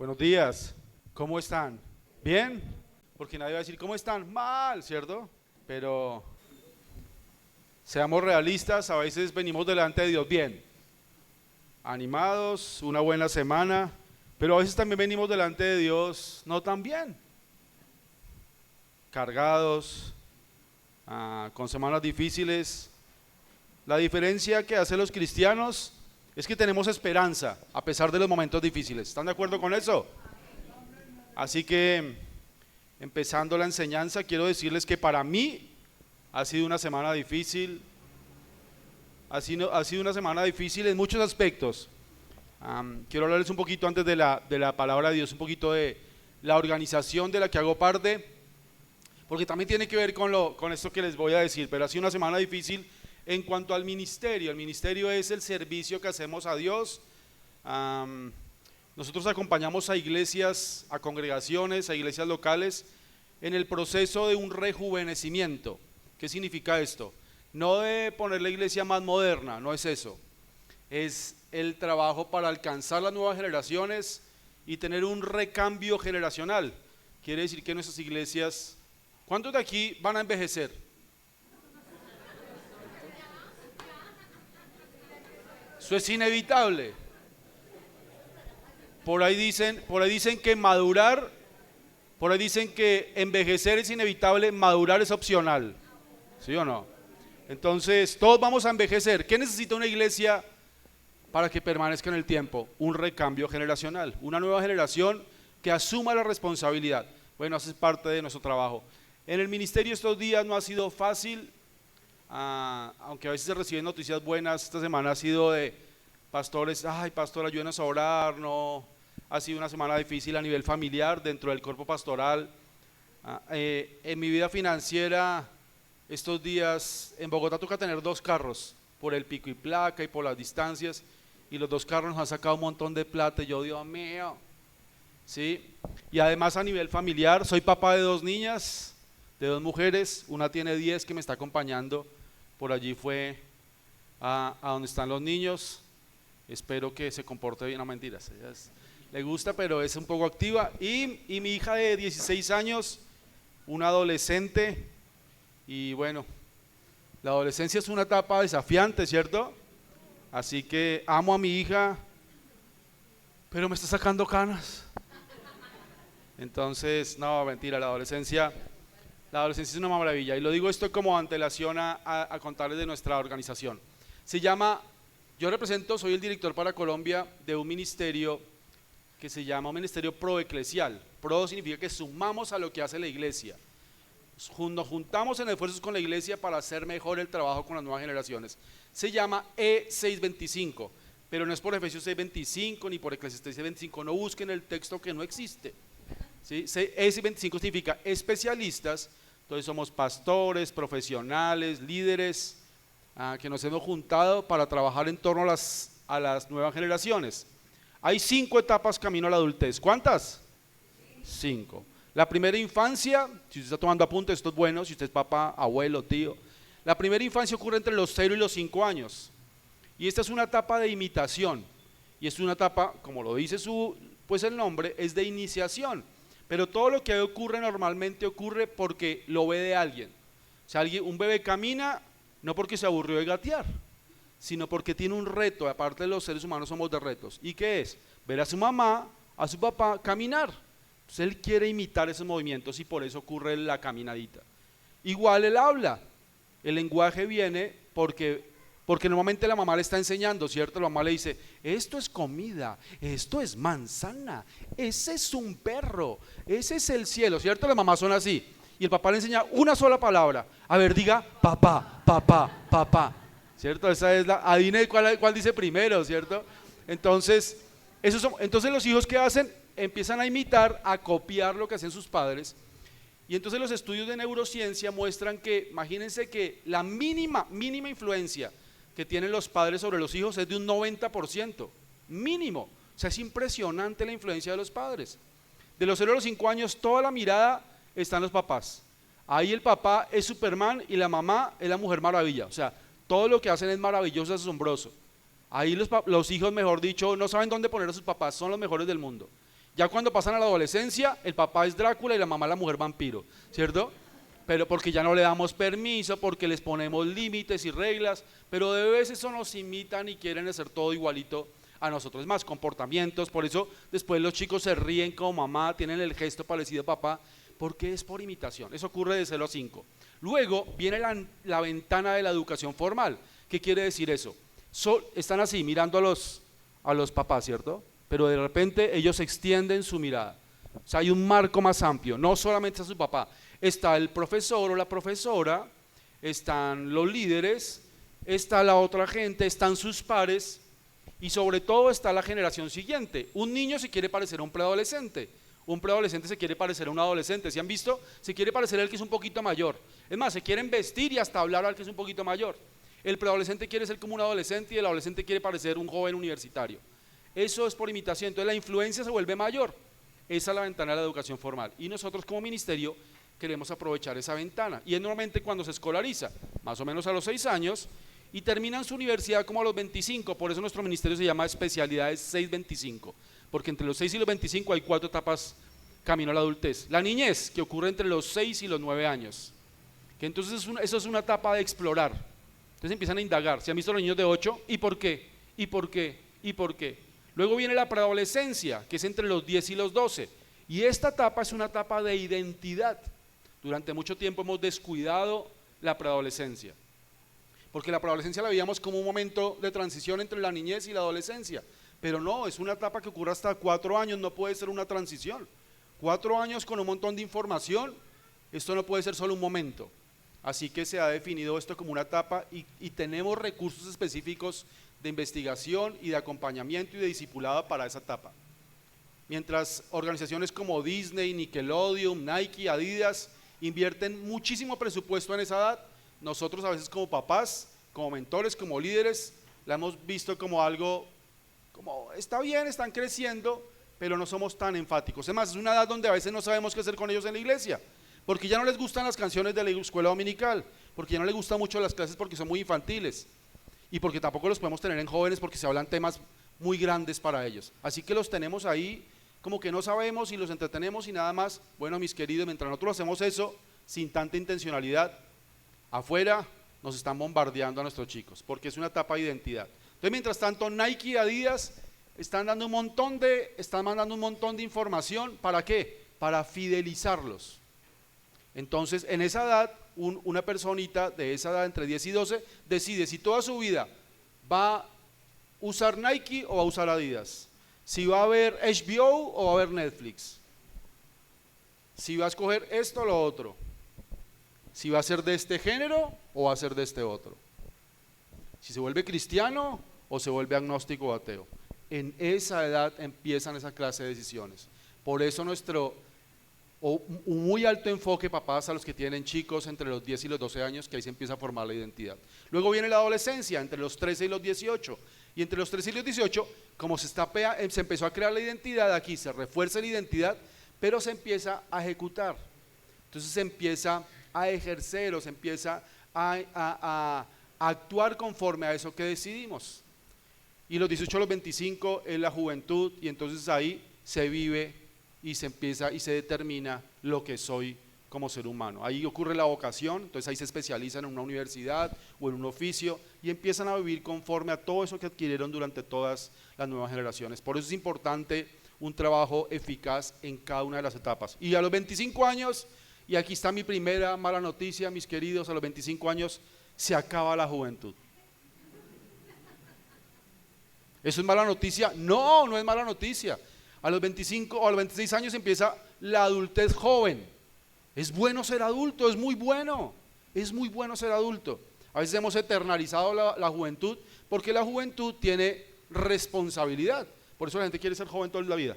Buenos días, ¿cómo están? ¿Bien? Porque nadie va a decir, ¿cómo están? Mal, ¿cierto? Pero seamos realistas, a veces venimos delante de Dios bien, animados, una buena semana, pero a veces también venimos delante de Dios no tan bien, cargados, con semanas difíciles. La diferencia que hacen los cristianos es que tenemos esperanza a pesar de los momentos difíciles. ¿Están de acuerdo con eso? Así que, empezando la enseñanza, quiero decirles que para mí ha sido una semana difícil, ha sido una semana difícil en muchos aspectos. Quiero hablarles un poquito antes de la palabra de Dios, un poquito de la organización de la que hago parte, porque también tiene que ver con esto que les voy a decir, pero ha sido una semana difícil en cuanto al ministerio. El ministerio es el servicio que hacemos a Dios. Nosotros acompañamos a iglesias, a congregaciones, a iglesias locales en el proceso de un rejuvenecimiento. ¿Qué significa esto? No de poner la iglesia más moderna, no es eso. Es el trabajo para alcanzar las nuevas generaciones y tener un recambio generacional. Quiere decir que nuestras iglesias, ¿cuántos de aquí van a envejecer? Eso es inevitable. Por ahí dicen que madurar, por ahí dicen que envejecer es inevitable, madurar es opcional. ¿Sí o no? Entonces, todos vamos a envejecer. ¿Qué necesita una iglesia para que permanezca en el tiempo? Un recambio generacional, una nueva generación que asuma la responsabilidad. Bueno, eso es parte de nuestro trabajo. En el ministerio estos días no ha sido fácil, aunque a veces se reciben noticias buenas. Esta semana ha sido de pastores, ay pastor, ayúdenos a orar. No, ha sido una semana difícil a nivel familiar dentro del cuerpo pastoral. En mi vida financiera, estos días en Bogotá toca tener 2 carros por el pico y placa y por las distancias, y los 2 carros nos han sacado un montón de plata. Y yo, Dios mío, ¿sí? Y además a nivel familiar, soy papá de 2 niñas, de 2 mujeres. Una tiene 10 que me está acompañando, por allí fue a donde están los niños. Espero que se comporte bien, no mentiras, ella le gusta, pero es un poco activa. Y mi hija de 16 años, una adolescente. Y bueno, la adolescencia es una etapa desafiante, ¿cierto? Así que amo a mi hija, pero me está sacando canas. Entonces, no, mentira, la adolescencia es una maravilla. Y lo digo esto como antelación a contarles de nuestra organización. Soy el director para Colombia de un ministerio que se llama un ministerio proeclesial. Pro significa que sumamos a lo que hace la iglesia. Nos juntamos en esfuerzos con la iglesia para hacer mejor el trabajo con las nuevas generaciones. Se llama E625, pero no es por Efesios 6:25 ni por Eclesiastés 6:25. No busquen el texto que no existe, ¿sí? E625 significa especialistas. Entonces somos pastores, profesionales, líderes, que nos hemos juntado para trabajar en torno a las nuevas generaciones. Hay 5 etapas camino a la adultez. ¿Cuántas? 5. La primera infancia, si usted está tomando apuntes, esto es bueno, si usted es papá, abuelo, tío. La primera infancia ocurre entre los 0 y los 5 años. Y esta es una etapa de imitación. Y es una etapa, como lo dice pues el nombre, es de iniciación. Pero todo lo que ocurre normalmente ocurre porque lo ve de alguien. O sea, un bebé camina no porque se aburrió de gatear, sino porque tiene un reto. Aparte de los seres humanos somos de retos. ¿Y qué es? Ver a su mamá, a su papá caminar. Entonces él quiere imitar esos movimientos y por eso ocurre la caminadita. Igual él habla. El lenguaje viene porque normalmente la mamá le está enseñando, ¿cierto? La mamá le dice, esto es comida, esto es manzana, ese es un perro, ese es el cielo, ¿cierto? Las mamás son así. Y el papá le enseña una sola palabra. A ver, diga papá, papá, papá, ¿cierto? Esa es adivine cuál dice primero, ¿cierto? Entonces los hijos, ¿qué hacen? Empiezan a imitar, a copiar lo que hacen sus padres. Y entonces los estudios de neurociencia muestran que, imagínense que la mínima influencia que tienen los padres sobre los hijos es de un 90%, mínimo. O sea, es impresionante la influencia de los padres. De los 0 a los 5 años, toda la mirada está en los papás. Ahí el papá es Superman y la mamá es la Mujer Maravilla. O sea, todo lo que hacen es maravilloso, es asombroso. Ahí los hijos, mejor dicho, no saben dónde poner a sus papás, son los mejores del mundo. Ya cuando pasan a la adolescencia, el papá es Drácula y la mamá la mujer vampiro, ¿cierto? Pero porque ya no le damos permiso, porque les ponemos límites y reglas, pero de vez eso nos imitan y quieren hacer todo igualito a nosotros. Es más, comportamientos, por eso después los chicos se ríen como mamá, tienen el gesto parecido a papá, porque es por imitación. Eso ocurre de 0 a 5. Luego viene la ventana de la educación formal. ¿Qué quiere decir eso? Están así mirando a los papás, ¿cierto? Pero de repente ellos extienden su mirada. O sea, hay un marco más amplio, no solamente a su papá. Está el profesor o la profesora, están los líderes, está la otra gente, están sus pares y sobre todo está la generación siguiente. Un niño se quiere parecer a un preadolescente se quiere parecer a un adolescente. ¿Sí han visto? Se quiere parecer al que es un poquito mayor. Es más, se quieren vestir y hasta hablar al que es un poquito mayor. El preadolescente quiere ser como un adolescente y el adolescente quiere parecer un joven universitario. Eso es por imitación, entonces la influencia se vuelve mayor. Esa es la ventana de la educación formal y nosotros como ministerio queremos aprovechar esa ventana y es normalmente cuando se escolariza, más o menos a los 6 años y terminan su universidad como a los 25, por eso nuestro ministerio se llama especialidades 6-25, porque entre los 6 y los 25 hay 4 etapas camino a la adultez. La niñez, que ocurre entre los 6 y los 9 años, que entonces eso es una etapa de explorar, entonces empiezan a indagar, ¿se han visto los niños de 8? ¿Y por qué? ¿Y por qué? ¿Y por qué? Luego viene la preadolescencia, que es entre los 10 y los 12, y esta etapa es una etapa de identidad. Durante mucho tiempo hemos descuidado la preadolescencia, porque la preadolescencia la veíamos como un momento de transición entre la niñez y la adolescencia, pero no, es una etapa que ocurre hasta 4 años, no puede ser una transición. 4 años con un montón de información, esto no puede ser solo un momento. Así que se ha definido esto como una etapa y tenemos recursos específicos de investigación y de acompañamiento y de discipulado para esa etapa. Mientras organizaciones como Disney, Nickelodeon, Nike, Adidas invierten muchísimo presupuesto en esa edad, nosotros a veces como papás, como mentores, como líderes, la hemos visto como algo, como está bien, están creciendo, pero no somos tan enfáticos. Es más, es una edad donde a veces no sabemos qué hacer con ellos en la iglesia, porque ya no les gustan las canciones de la escuela dominical, porque ya no les gustan mucho las clases porque son muy infantiles, y porque tampoco los podemos tener en jóvenes porque se hablan temas muy grandes para ellos. Así que los tenemos ahí como que no sabemos y los entretenemos y nada más. Bueno, mis queridos, mientras nosotros hacemos eso sin tanta intencionalidad, afuera nos están bombardeando a nuestros chicos, porque es una etapa de identidad. Entonces, mientras tanto, Nike y Adidas están mandando un montón de información. ¿Para qué? Para fidelizarlos. Entonces, en esa edad, una personita de esa edad, entre 10 y 12, decide si toda su vida va a usar Nike o va a usar Adidas, si va a ver HBO o va a ver Netflix, si va a escoger esto o lo otro, si va a ser de este género o va a ser de este otro, si se vuelve cristiano o se vuelve agnóstico o ateo. En esa edad empiezan esa clase de decisiones. Por eso un muy alto enfoque, papás, a los que tienen chicos entre los 10 y los 12 años, que ahí se empieza a formar la identidad. Luego viene la adolescencia, entre los 13 y los 18, y entre los 13 y los 18, como se empezó a crear la identidad, aquí se refuerza la identidad, pero se empieza a ejecutar. Entonces se empieza a ejercer o se empieza a actuar conforme a eso que decidimos. Y los 18 a los 25 es la juventud, y entonces ahí se vive y se empieza y se determina lo que soy como ser humano. Ahí ocurre la vocación, entonces ahí se especializan en una universidad o en un oficio y empiezan a vivir conforme a todo eso que adquirieron durante todas las nuevas generaciones. Por eso es importante un trabajo eficaz en cada una de las etapas. Y a los 25 años, y aquí está mi primera mala noticia, mis queridos, a los 25 años se acaba la juventud. ¿Eso es mala noticia? No, no es mala noticia. A los 25 o a los 26 años empieza la adultez joven. Es bueno ser adulto, es muy bueno ser adulto. A veces hemos eternalizado la juventud porque la juventud tiene responsabilidad. Por eso la gente quiere ser joven toda la vida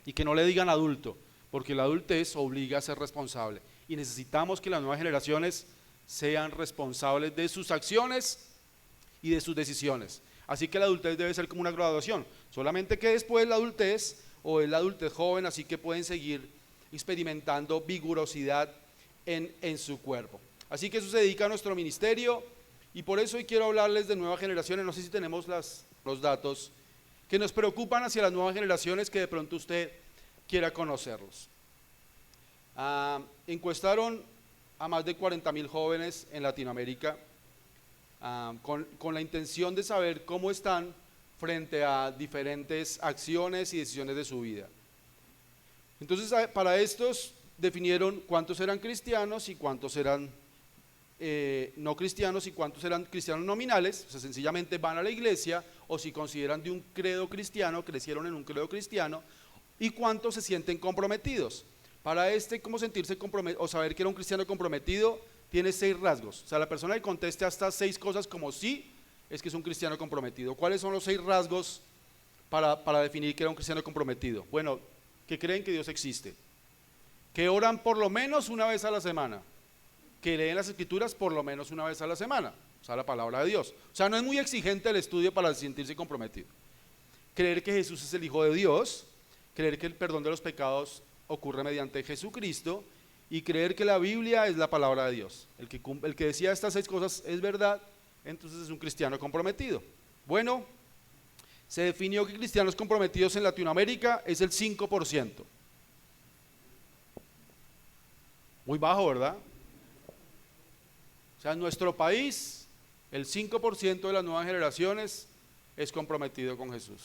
y que no le digan adulto, porque la adultez obliga a ser responsable y necesitamos que las nuevas generaciones sean responsables de sus acciones y de sus decisiones. Así que la adultez debe ser como una graduación, solamente que después la adultez o es la adultez joven, así que pueden seguir experimentando vigorosidad en su cuerpo. Así que eso se dedica a nuestro ministerio y por eso hoy quiero hablarles de nuevas generaciones. No sé si tenemos los datos que nos preocupan hacia las nuevas generaciones, que de pronto usted quiera conocerlos. Encuestaron a más de 40.000 jóvenes en Latinoamérica con la intención de saber cómo están frente a diferentes acciones y decisiones de su vida. Entonces, para estos definieron cuántos eran cristianos y cuántos eran no cristianos y cuántos eran cristianos nominales, o sea, sencillamente van a la iglesia, o si consideran de un credo cristiano, crecieron en un credo cristiano, y cuántos se sienten comprometidos. Para cómo sentirse comprometido o saber que era un cristiano comprometido, tiene 6 rasgos. O sea, la persona que conteste hasta 6 cosas como sí, es que es un cristiano comprometido. ¿Cuáles son los 6 rasgos para definir que era un cristiano comprometido? Bueno, que creen que Dios existe, que oran por lo menos una vez a la semana, que leen las escrituras por lo menos una vez a la semana, o sea, la palabra de Dios. O sea, no es muy exigente el estudio para sentirse comprometido. Creer que Jesús es el Hijo de Dios, creer que el perdón de los pecados ocurre mediante Jesucristo y creer que la Biblia es la palabra de Dios. El que decía estas 6 cosas es verdad, entonces es un cristiano comprometido. Bueno, se definió que cristianos comprometidos en Latinoamérica es el 5%. Muy bajo, ¿verdad? O sea, en nuestro país, el 5% de las nuevas generaciones es comprometido con Jesús.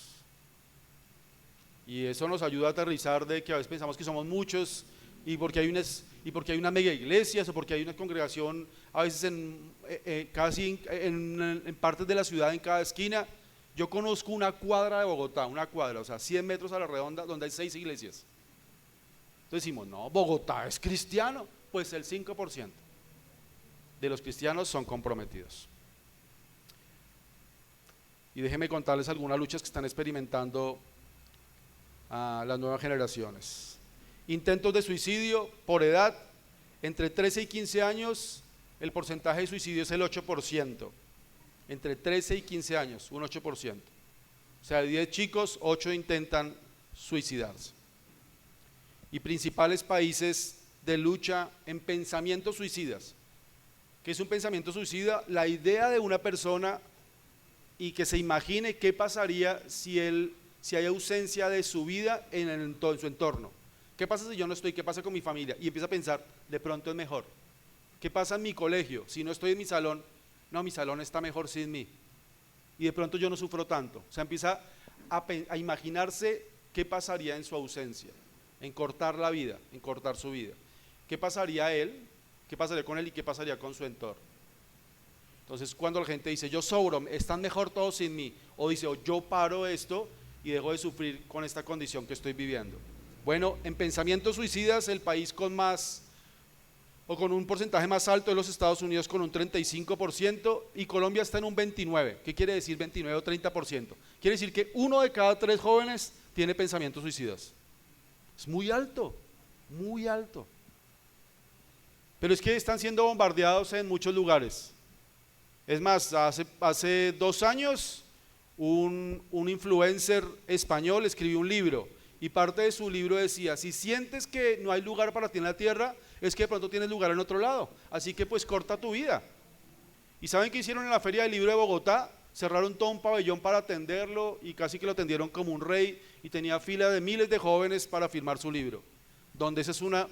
Y eso nos ayuda a aterrizar de que a veces pensamos que somos muchos y porque hay una mega iglesia o porque hay una congregación a veces casi en partes de la ciudad, en cada esquina. Yo conozco una cuadra de Bogotá, o sea, 100 metros a la redonda, donde hay 6 iglesias. Entonces decimos, no, Bogotá es cristiano. Pues el 5% de los cristianos son comprometidos. Y déjenme contarles algunas luchas que están experimentando las nuevas generaciones. Intentos de suicidio por edad, entre 13 y 15 años, el porcentaje de suicidio es el 8%. Entre 13 y 15 años, un 8%. O sea, de 10 chicos, 8 intentan suicidarse. Y principales países de lucha en pensamientos suicidas. ¿Qué es un pensamiento suicida? La idea de una persona y que se imagine qué pasaría si hay ausencia de su vida en su entorno. ¿Qué pasa si yo no estoy? ¿Qué pasa con mi familia? Y empieza a pensar, de pronto es mejor. ¿Qué pasa en mi colegio? Si no estoy en mi salón, no, mi salón está mejor sin mí. Y de pronto yo no sufro tanto. O sea, empieza a imaginarse qué pasaría en su ausencia, en cortar la vida, en cortar su vida. ¿Qué pasaría a él? ¿Qué pasaría con él y qué pasaría con su entorno? Entonces, cuando la gente dice, yo sobro, están mejor todos sin mí, o dice, yo paro esto y dejo de sufrir con esta condición que estoy viviendo. Bueno, en pensamientos suicidas, el país con un porcentaje más alto de los Estados Unidos con un 35% y Colombia está en un 29%. ¿Qué quiere decir 29 o 30%? Quiere decir que 1 de cada 3 jóvenes tiene pensamientos suicidas. Es muy alto, muy alto. Pero es que están siendo bombardeados en muchos lugares. Es más, hace 2 años un influencer español escribió un libro y parte de su libro decía, si sientes que no hay lugar para ti en la tierra, es que de pronto tienes lugar en otro lado, así que pues corta tu vida. ¿Y saben qué hicieron en la Feria del Libro de Bogotá? Cerraron todo un pabellón para atenderlo y casi que lo atendieron como un rey y tenía fila de miles de jóvenes para firmar su libro.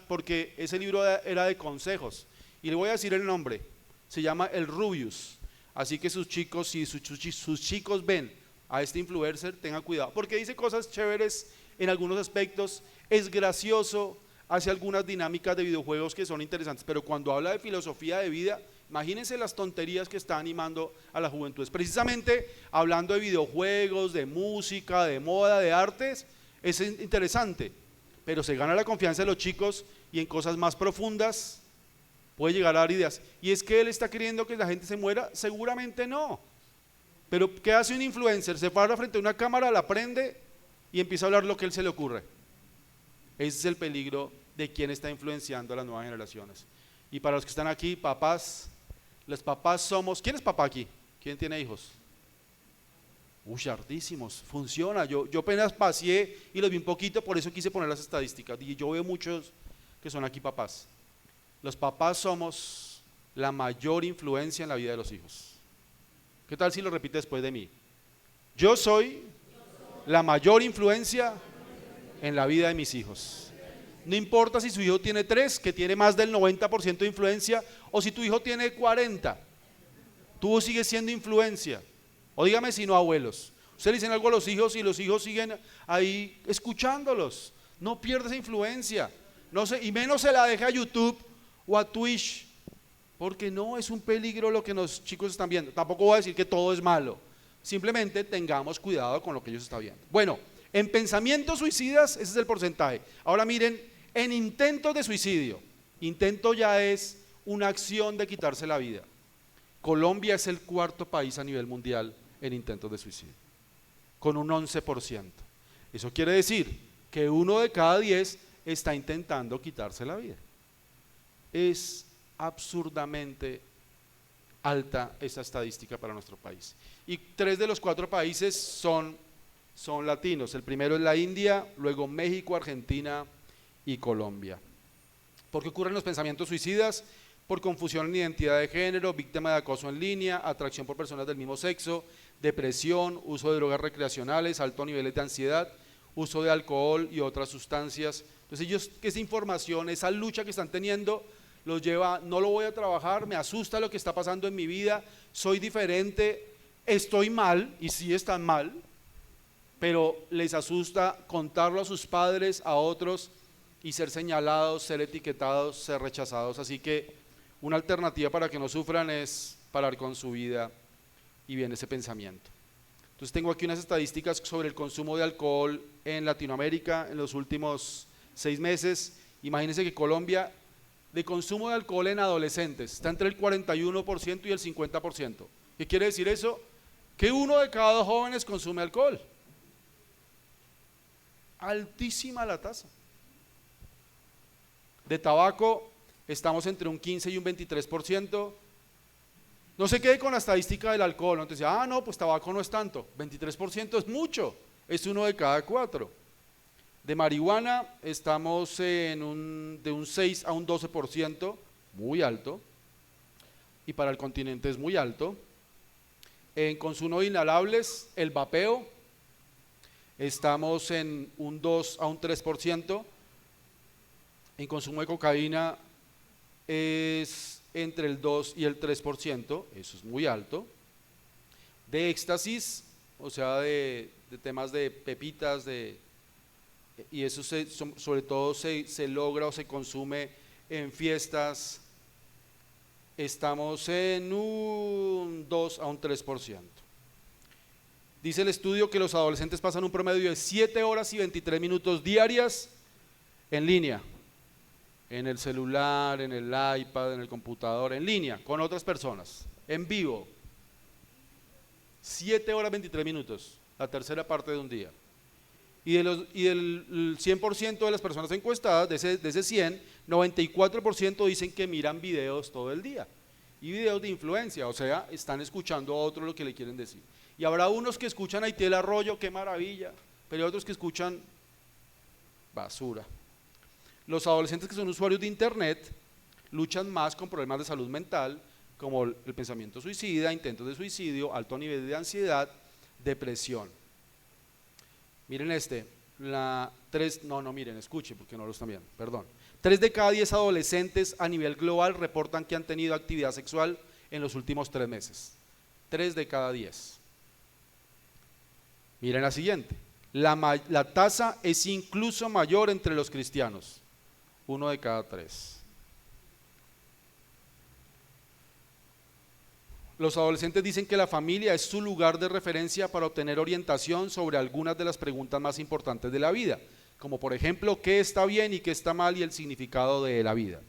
Porque ese libro era de consejos y le voy a decir el nombre, se llama El Rubius, así que sus chicos, si sus chicos ven a este influencer, tengan cuidado, porque dice cosas chéveres en algunos aspectos, es gracioso, hace algunas dinámicas de videojuegos que son interesantes, pero cuando habla de filosofía de vida, imagínense las tonterías que está animando a la juventud. Precisamente hablando de videojuegos, de música, de moda, de artes, es interesante, pero se gana la confianza de los chicos y en cosas más profundas puede llegar a dar ideas. Y es que él está queriendo que la gente se muera, seguramente no. Pero ¿qué hace un influencer? Se para frente a una cámara, la prende y empieza a hablar lo que a él se le ocurre. Ese es el peligro de quien está influenciando a las nuevas generaciones. Y para los que están aquí, papás, los papás somos, ¿quién es papá aquí? ¿Quién tiene hijos? Hartísimos, funciona. Yo apenas pasé y los vi un poquito, por eso quise poner las estadísticas. Y yo veo muchos que son aquí papás. Los papás somos la mayor influencia en la vida de los hijos. ¿Qué tal si lo repite después de mí? Yo soy la mayor influencia en la vida de mis hijos. No importa si su hijo tiene 3, que tiene más del 90% de influencia, o si tu hijo tiene 40, tú sigues siendo influencia. O dígame si no, abuelos. Ustedes le dicen algo a los hijos y los hijos siguen ahí escuchándolos. No pierdes esa influencia. No se, y menos se la deja a YouTube o a Twitch, porque no es un peligro lo que los chicos están viendo. Tampoco voy a decir que todo es malo. Simplemente tengamos cuidado con lo que ellos están viendo. Bueno, en pensamientos suicidas, ese es el porcentaje. Ahora miren, en intentos de suicidio. Intento ya es una acción de quitarse la vida. Colombia es el 4.º país a nivel mundial en intentos de suicidio, con un 11%. Eso quiere decir que 1 de cada 10 está intentando quitarse la vida. Es absurdamente alta esa estadística para nuestro país. Y 3 de los 4 países son latinos. El primero es la India, luego México, Argentina y Colombia. ¿Por qué ocurren los pensamientos suicidas? Por confusión en identidad de género, víctima de acoso en línea, atracción por personas del mismo sexo, depresión, uso de drogas recreacionales, altos niveles de ansiedad, uso de alcohol y otras sustancias. Entonces ellos, que esa información, esa lucha que están teniendo, los lleva, no lo voy a trabajar, me asusta lo que está pasando en mi vida, soy diferente, estoy mal, y sí están mal, pero les asusta contarlo a sus padres, a otros, y ser señalados, ser etiquetados, ser rechazados. Así que una alternativa para que no sufran es parar con su vida y viene ese pensamiento. Entonces tengo aquí unas estadísticas sobre el consumo de alcohol en Latinoamérica en los últimos 6 meses. Imagínense que Colombia, de consumo de alcohol en adolescentes, está entre el 41% y el 50%. ¿Qué quiere decir eso? Que 1 de cada 2 jóvenes consume alcohol. Altísima la tasa. De tabaco estamos entre un 15 y un 23%. No se quede con la estadística del alcohol, ¿no? Entonces, no, pues tabaco no es tanto, 23% es mucho, es 1 de cada 4. De marihuana estamos de un 6 a un 12%, muy alto, y para el continente es muy alto. En consumo de inhalables, el vapeo, estamos en un 2 a un 3%. En consumo de cocaína es entre el 2 y el 3%, eso es muy alto. De éxtasis, o sea, de temas de pepitas, y eso sobre todo se logra o se consume en fiestas, estamos en un 2 a un 3%. Dice el estudio que los adolescentes pasan un promedio de 7 horas y 23 minutos diarias en línea, en el celular, en el iPad, en el computador, en línea, con otras personas, en vivo. 7 horas 23 minutos, la tercera parte de un día. Y del 100% de las personas encuestadas, de ese 100, 94% dicen que miran videos todo el día. Y videos de influencia, o sea, están escuchando a otros lo que le quieren decir. Y habrá unos que escuchan a Itiel Arroyo, qué maravilla, pero hay otros que escuchan basura. Los adolescentes que son usuarios de internet luchan más con problemas de salud mental, como el pensamiento suicida, intentos de suicidio, alto nivel de ansiedad, depresión. Miren miren, escuchen porque no lo están viendo, perdón. 3 de cada 10 adolescentes a nivel global reportan que han tenido actividad sexual en los últimos 3 meses. 3 de cada 10. Miren la siguiente. La tasa es incluso mayor entre los cristianos. 1 de cada 3. Los adolescentes dicen que la familia es su lugar de referencia para obtener orientación sobre algunas de las preguntas más importantes de la vida, como por ejemplo, qué está bien y qué está mal y el significado de la vida.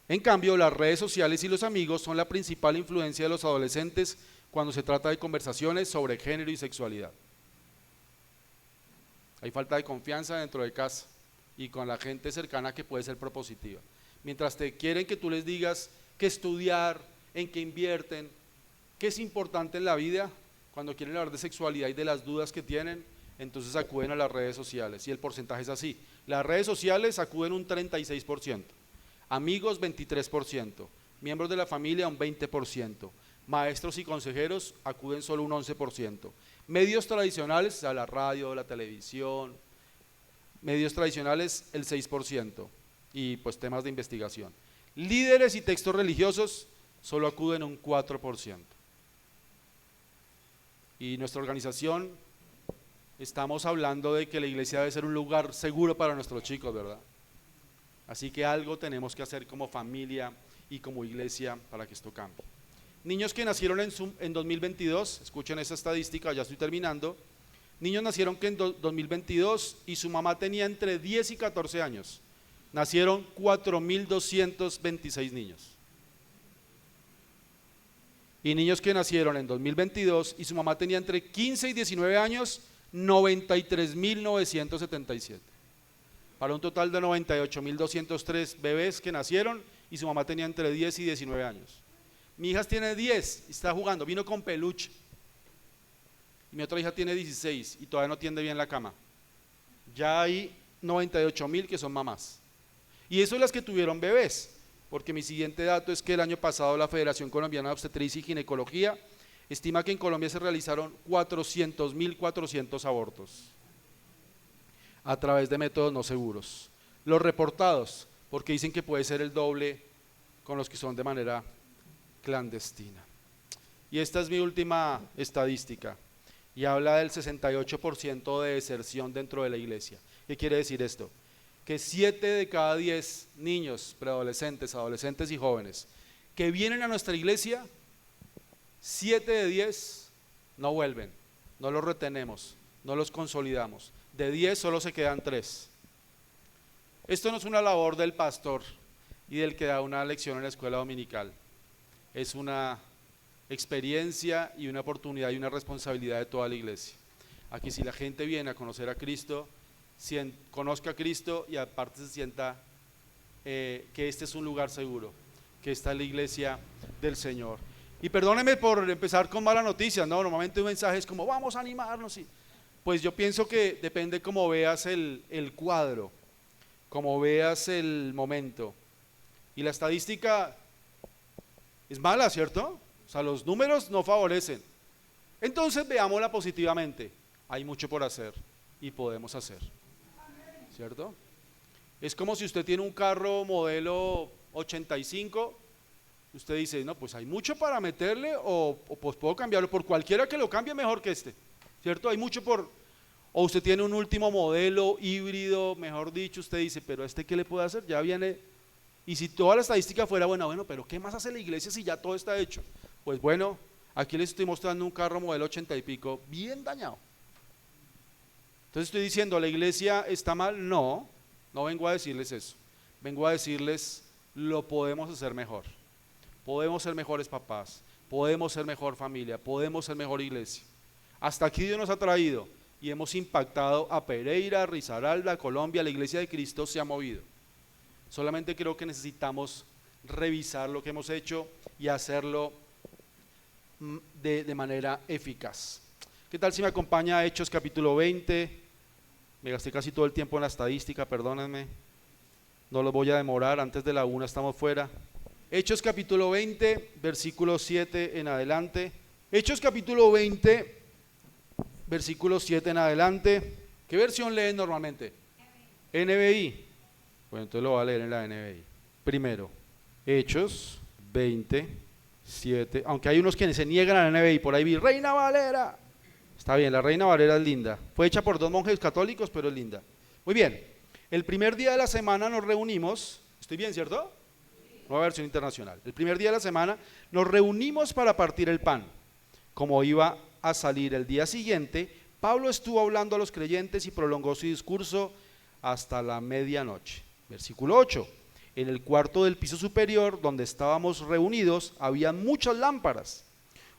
En cambio, las redes sociales y los amigos son la principal influencia de los adolescentes cuando se trata de conversaciones sobre género y sexualidad. Hay falta de confianza dentro de casa y con la gente cercana que puede ser propositiva. Mientras te quieren que tú les digas qué estudiar, en qué invierten, qué es importante en la vida, cuando quieren hablar de sexualidad y de las dudas que tienen, entonces acuden a las redes sociales y el porcentaje es así. Las redes sociales acuden un 36%, amigos 23%, miembros de la familia un 20%, maestros y consejeros acuden solo un 11%, medios tradicionales, o sea, la radio, la televisión, medios tradicionales el 6% y pues temas de investigación. Líderes y textos religiosos solo acuden un 4%. Y nuestra organización estamos hablando de que la iglesia debe ser un lugar seguro para nuestros chicos, ¿verdad? Así que algo tenemos que hacer como familia y como iglesia para que esto cambie. Niños que nacieron en 2022, escuchen esa estadística, ya estoy terminando. Niños nacieron que en 2022 y su mamá tenía entre 10 y 14 años. Nacieron 4.226 niños. Y niños que nacieron en 2022 y su mamá tenía entre 15 y 19 años, 93.977. Para un total de 98.203 bebés que nacieron y su mamá tenía entre 10 y 19 años. Mi hija tiene 10 y está jugando, vino con peluche. Y mi otra hija tiene 16 y todavía no tiende bien la cama. Ya hay 98.000 que son mamás. Y eso es las que tuvieron bebés, porque mi siguiente dato es que el año pasado la Federación Colombiana de Obstetricia y Ginecología estima que en Colombia se realizaron 400.400 abortos a través de métodos no seguros. Los reportados, porque dicen que puede ser el doble con los que son de manera clandestina. Y esta es mi última estadística, y habla del 68% de deserción dentro de la iglesia. ¿Qué quiere decir esto? Que 7 de cada 10 niños, preadolescentes, adolescentes y jóvenes que vienen a nuestra iglesia, 7 de 10 no vuelven, no los retenemos, no los consolidamos. De 10 solo se quedan 3. Esto no es una labor del pastor y del que da una lección en la escuela dominical. Es una experiencia y una oportunidad y una responsabilidad de toda la iglesia. Aquí si la gente viene a conocer a Cristo, conozca a Cristo y aparte se sienta que este es un lugar seguro, que esta es la iglesia del Señor. Y perdónenme por empezar con malas noticias, ¿no? Normalmente un mensaje es como vamos a animarnos. Pues yo pienso que depende cómo veas el cuadro, cómo veas el momento. Y la estadística es mala, ¿cierto? O sea, los números no favorecen. Entonces veámosla positivamente. Hay mucho por hacer y podemos hacer, ¿cierto? Es como si usted tiene un carro modelo 85, usted dice, no, pues hay mucho para meterle o pues puedo cambiarlo por cualquiera que lo cambie mejor que este, ¿cierto? Hay mucho o usted tiene un último modelo híbrido, mejor dicho, usted dice, pero ¿qué le puede hacer? Ya viene, y si toda la estadística fuera bueno, pero ¿qué más hace la iglesia si ya todo está hecho? Pues bueno, aquí les estoy mostrando un carro modelo 80 y pico, bien dañado. Entonces estoy diciendo, ¿la iglesia está mal? No vengo a decirles eso, vengo a decirles, lo podemos hacer mejor, podemos ser mejores papás, podemos ser mejor familia, podemos ser mejor iglesia. Hasta aquí Dios nos ha traído y hemos impactado a Pereira, Risaralda, Colombia, la iglesia de Cristo se ha movido. Solamente creo que necesitamos revisar lo que hemos hecho y hacerlo de manera eficaz. ¿Qué tal si me acompaña a Hechos capítulo 20? Me gasté casi todo el tiempo en la estadística, perdónenme. No lo voy a demorar, antes de la 1 estamos fuera. Hechos capítulo 20, versículo 7 en adelante. Hechos capítulo 20, versículo 7 en adelante. ¿Qué versión leen normalmente? NBI. Bueno, entonces lo voy a leer en la NBI. Primero, Hechos 20, 7. Aunque hay unos que se niegan a la NBI, por ahí vi Reina Valera. Está bien, la Reina Valera es linda. Fue hecha por 2 monjes católicos, pero es linda. Muy bien, el primer día de la semana nos reunimos. ¿Estoy bien, cierto? Nueva versión internacional. El primer día de la semana nos reunimos para partir el pan. Como iba a salir el día siguiente, Pablo estuvo hablando a los creyentes y prolongó su discurso hasta la medianoche. Versículo 8. En el cuarto del piso superior, donde estábamos reunidos, había muchas lámparas.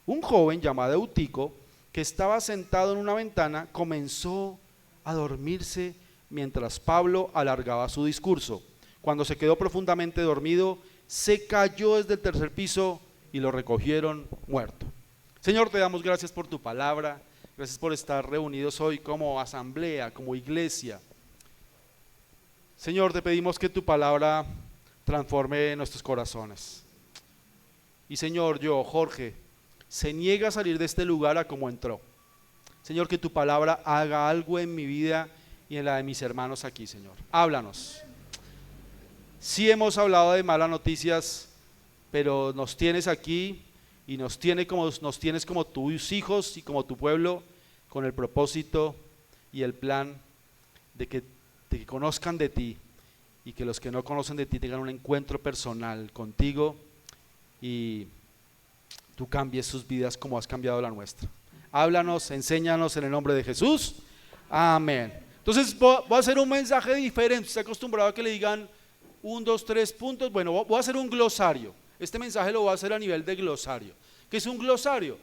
Un joven llamado Eutico, que estaba sentado en una ventana, comenzó a dormirse mientras Pablo alargaba su discurso. Cuando se quedó profundamente dormido, se cayó desde el tercer piso y lo recogieron muerto. Señor, te damos gracias por tu palabra, gracias por estar reunidos hoy como asamblea, como iglesia. Señor, te pedimos que tu palabra transforme nuestros corazones. Y Señor, yo, Jorge, se niega a salir de este lugar a como entró. Señor, que tu palabra haga algo en mi vida y en la de mis hermanos aquí, Señor. Háblanos. Sí hemos hablado de malas noticias, pero nos tienes aquí y nos tienes como tus hijos y como tu pueblo, con el propósito y el plan de que conozcan de ti y que los que no conocen de ti tengan un encuentro personal contigo y tú cambies sus vidas como has cambiado la nuestra. Háblanos, enséñanos en el nombre de Jesús. Amén. Entonces voy a hacer un mensaje diferente. Estoy acostumbrado a que le digan 1, 2, 3 puntos. Bueno, voy a hacer un glosario. Este mensaje lo voy a hacer a nivel de glosario. ¿Qué es un glosario?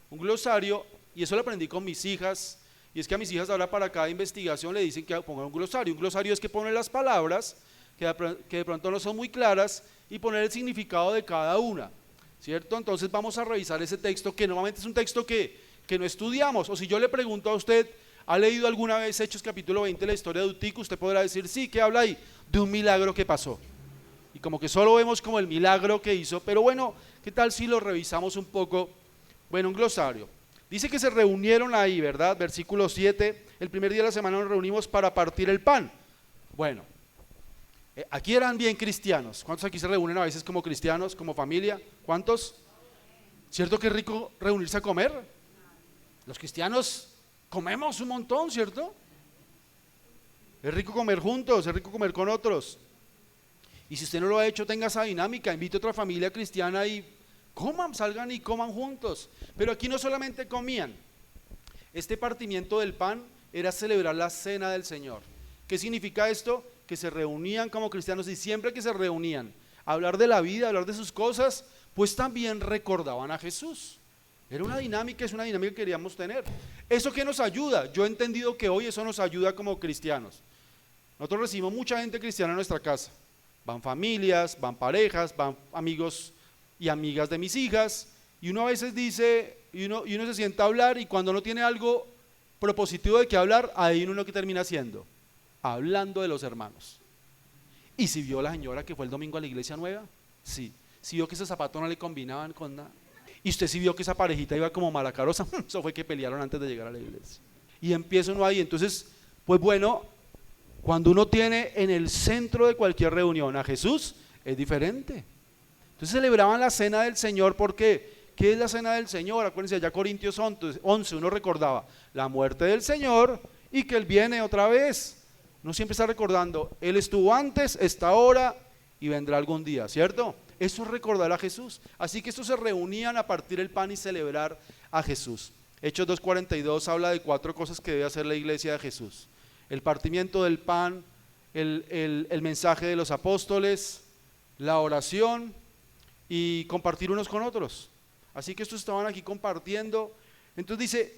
Un glosario, y eso lo aprendí con mis hijas, y es que a mis hijas ahora para cada investigación le dicen que pongan un glosario. Un glosario es que ponen las palabras que de pronto no son muy claras y poner el significado de cada una, ¿cierto? Entonces vamos a revisar ese texto que normalmente es un texto que no estudiamos. O si yo le pregunto a usted, ¿ha leído alguna vez Hechos capítulo 20, la historia de Eutico? Usted podrá decir, sí, ¿qué habla ahí? De un milagro que pasó. Y como que solo vemos como el milagro que hizo, pero bueno, ¿qué tal si lo revisamos un poco? Bueno, un glosario. Dice que se reunieron ahí, ¿verdad? Versículo 7, el primer día de la semana nos reunimos para partir el pan. Bueno, aquí eran bien cristianos. ¿Cuántos aquí se reúnen a veces como cristianos, como familia? ¿Cuántos? ¿Cierto que es rico reunirse a comer? Los cristianos comemos un montón, ¿cierto? Es rico comer juntos, es rico comer con otros. Y si usted no lo ha hecho, tenga esa dinámica, invite a otra familia cristiana y coman, salgan y coman juntos. Pero aquí no solamente comían, este partimiento del pan era celebrar la cena del Señor. ¿Qué significa esto? Que se reunían como cristianos y siempre que se reunían a hablar de la vida, a hablar de sus cosas, pues también recordaban a Jesús. Era una dinámica, es una dinámica que queríamos tener. ¿Eso qué nos ayuda? Yo he entendido que hoy eso nos ayuda como cristianos. Nosotros recibimos mucha gente cristiana en nuestra casa. Van familias, van parejas, van amigos y amigas de mis hijas, y uno a veces dice, y uno se sienta a hablar, y cuando no tiene algo propositivo de qué hablar, ahí uno lo que termina haciendo, hablando de los hermanos. ¿Y si vio la señora que fue el domingo a la iglesia nueva? Sí. ¿Si vio que esos zapatos no le combinaban con nada? ¿Y usted si vio que esa parejita iba como malacarosa? Eso fue que pelearon antes de llegar a la iglesia. Y empieza uno ahí, entonces, pues bueno, cuando uno tiene en el centro de cualquier reunión a Jesús, es diferente. Entonces celebraban la cena del Señor, ¿por qué? ¿Qué es la cena del Señor? Acuérdense, allá Corintios 11, uno recordaba la muerte del Señor y que Él viene otra vez. Uno siempre está recordando, Él estuvo antes, está ahora y vendrá algún día, ¿cierto? Eso es recordar a Jesús. Así que estos se reunían a partir el pan y celebrar a Jesús. Hechos 2:42 habla de 4 cosas que debe hacer la iglesia de Jesús: el partimiento del pan, el mensaje de los apóstoles, la oración y compartir unos con otros. Así que estos estaban aquí compartiendo. Entonces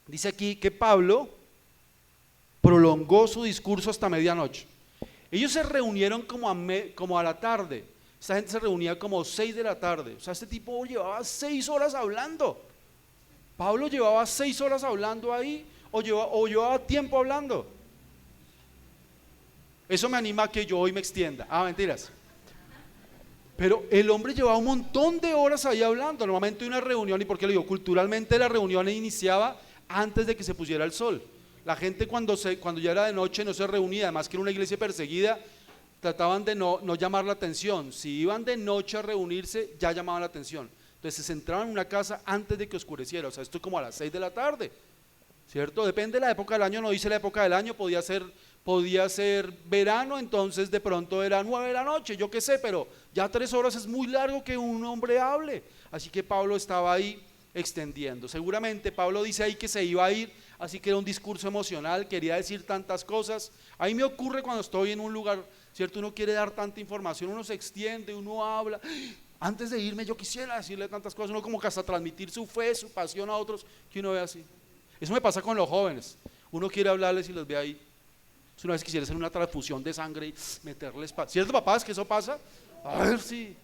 dice aquí que Pablo prolongó su discurso hasta medianoche. Ellos se reunieron como a la tarde. Esta gente se reunía como 6 de la tarde. O sea, este tipo llevaba 6 horas hablando. Pablo llevaba 6 horas hablando ahí, o llevaba tiempo hablando. Eso me anima a que yo hoy me extienda. Mentiras. Pero el hombre llevaba un montón de horas ahí hablando. Normalmente una reunión, y por qué lo digo, culturalmente la reunión iniciaba antes de que se pusiera el sol. La gente cuando ya era de noche no se reunía, además que era una iglesia perseguida, trataban de no llamar la atención. Si iban de noche a reunirse, ya llamaban la atención. Entonces se centraban en una casa antes de que oscureciera. O sea, esto como a las 6 de la tarde, ¿cierto? Depende de la época del año, no dice la época del año, podía ser verano, entonces de pronto era 9 de la noche, yo qué sé, pero ya 3 horas es muy largo que un hombre hable. Así que Pablo estaba ahí extendiendo. Seguramente Pablo dice ahí que se iba a ir, así que era un discurso emocional, quería decir tantas cosas. Ahí me ocurre cuando estoy en un lugar, ¿cierto? Uno quiere dar tanta información, uno se extiende, uno habla. Antes de irme yo quisiera decirle tantas cosas, uno como que hasta transmitir su fe, su pasión a otros, que uno ve así. Eso me pasa con los jóvenes, uno quiere hablarles y los ve ahí. Si una vez quisiera hacer una transfusión de sangre y meterles, ¿cierto, papás, que eso pasa? A ver si.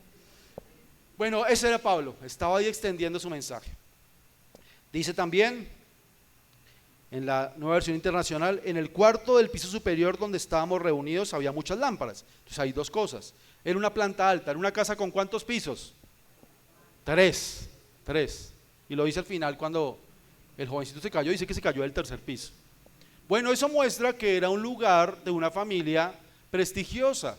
Bueno, ese era Pablo, estaba ahí extendiendo su mensaje. Dice también en la Nueva Versión Internacional, en el cuarto del piso superior donde estábamos reunidos había muchas lámparas. Entonces hay 2 cosas. Era una planta alta, era una casa con ¿cuántos pisos? 3. Y lo dice al final cuando el jovencito se cayó, dice que se cayó del 3er piso. Bueno, eso muestra que era un lugar de una familia prestigiosa,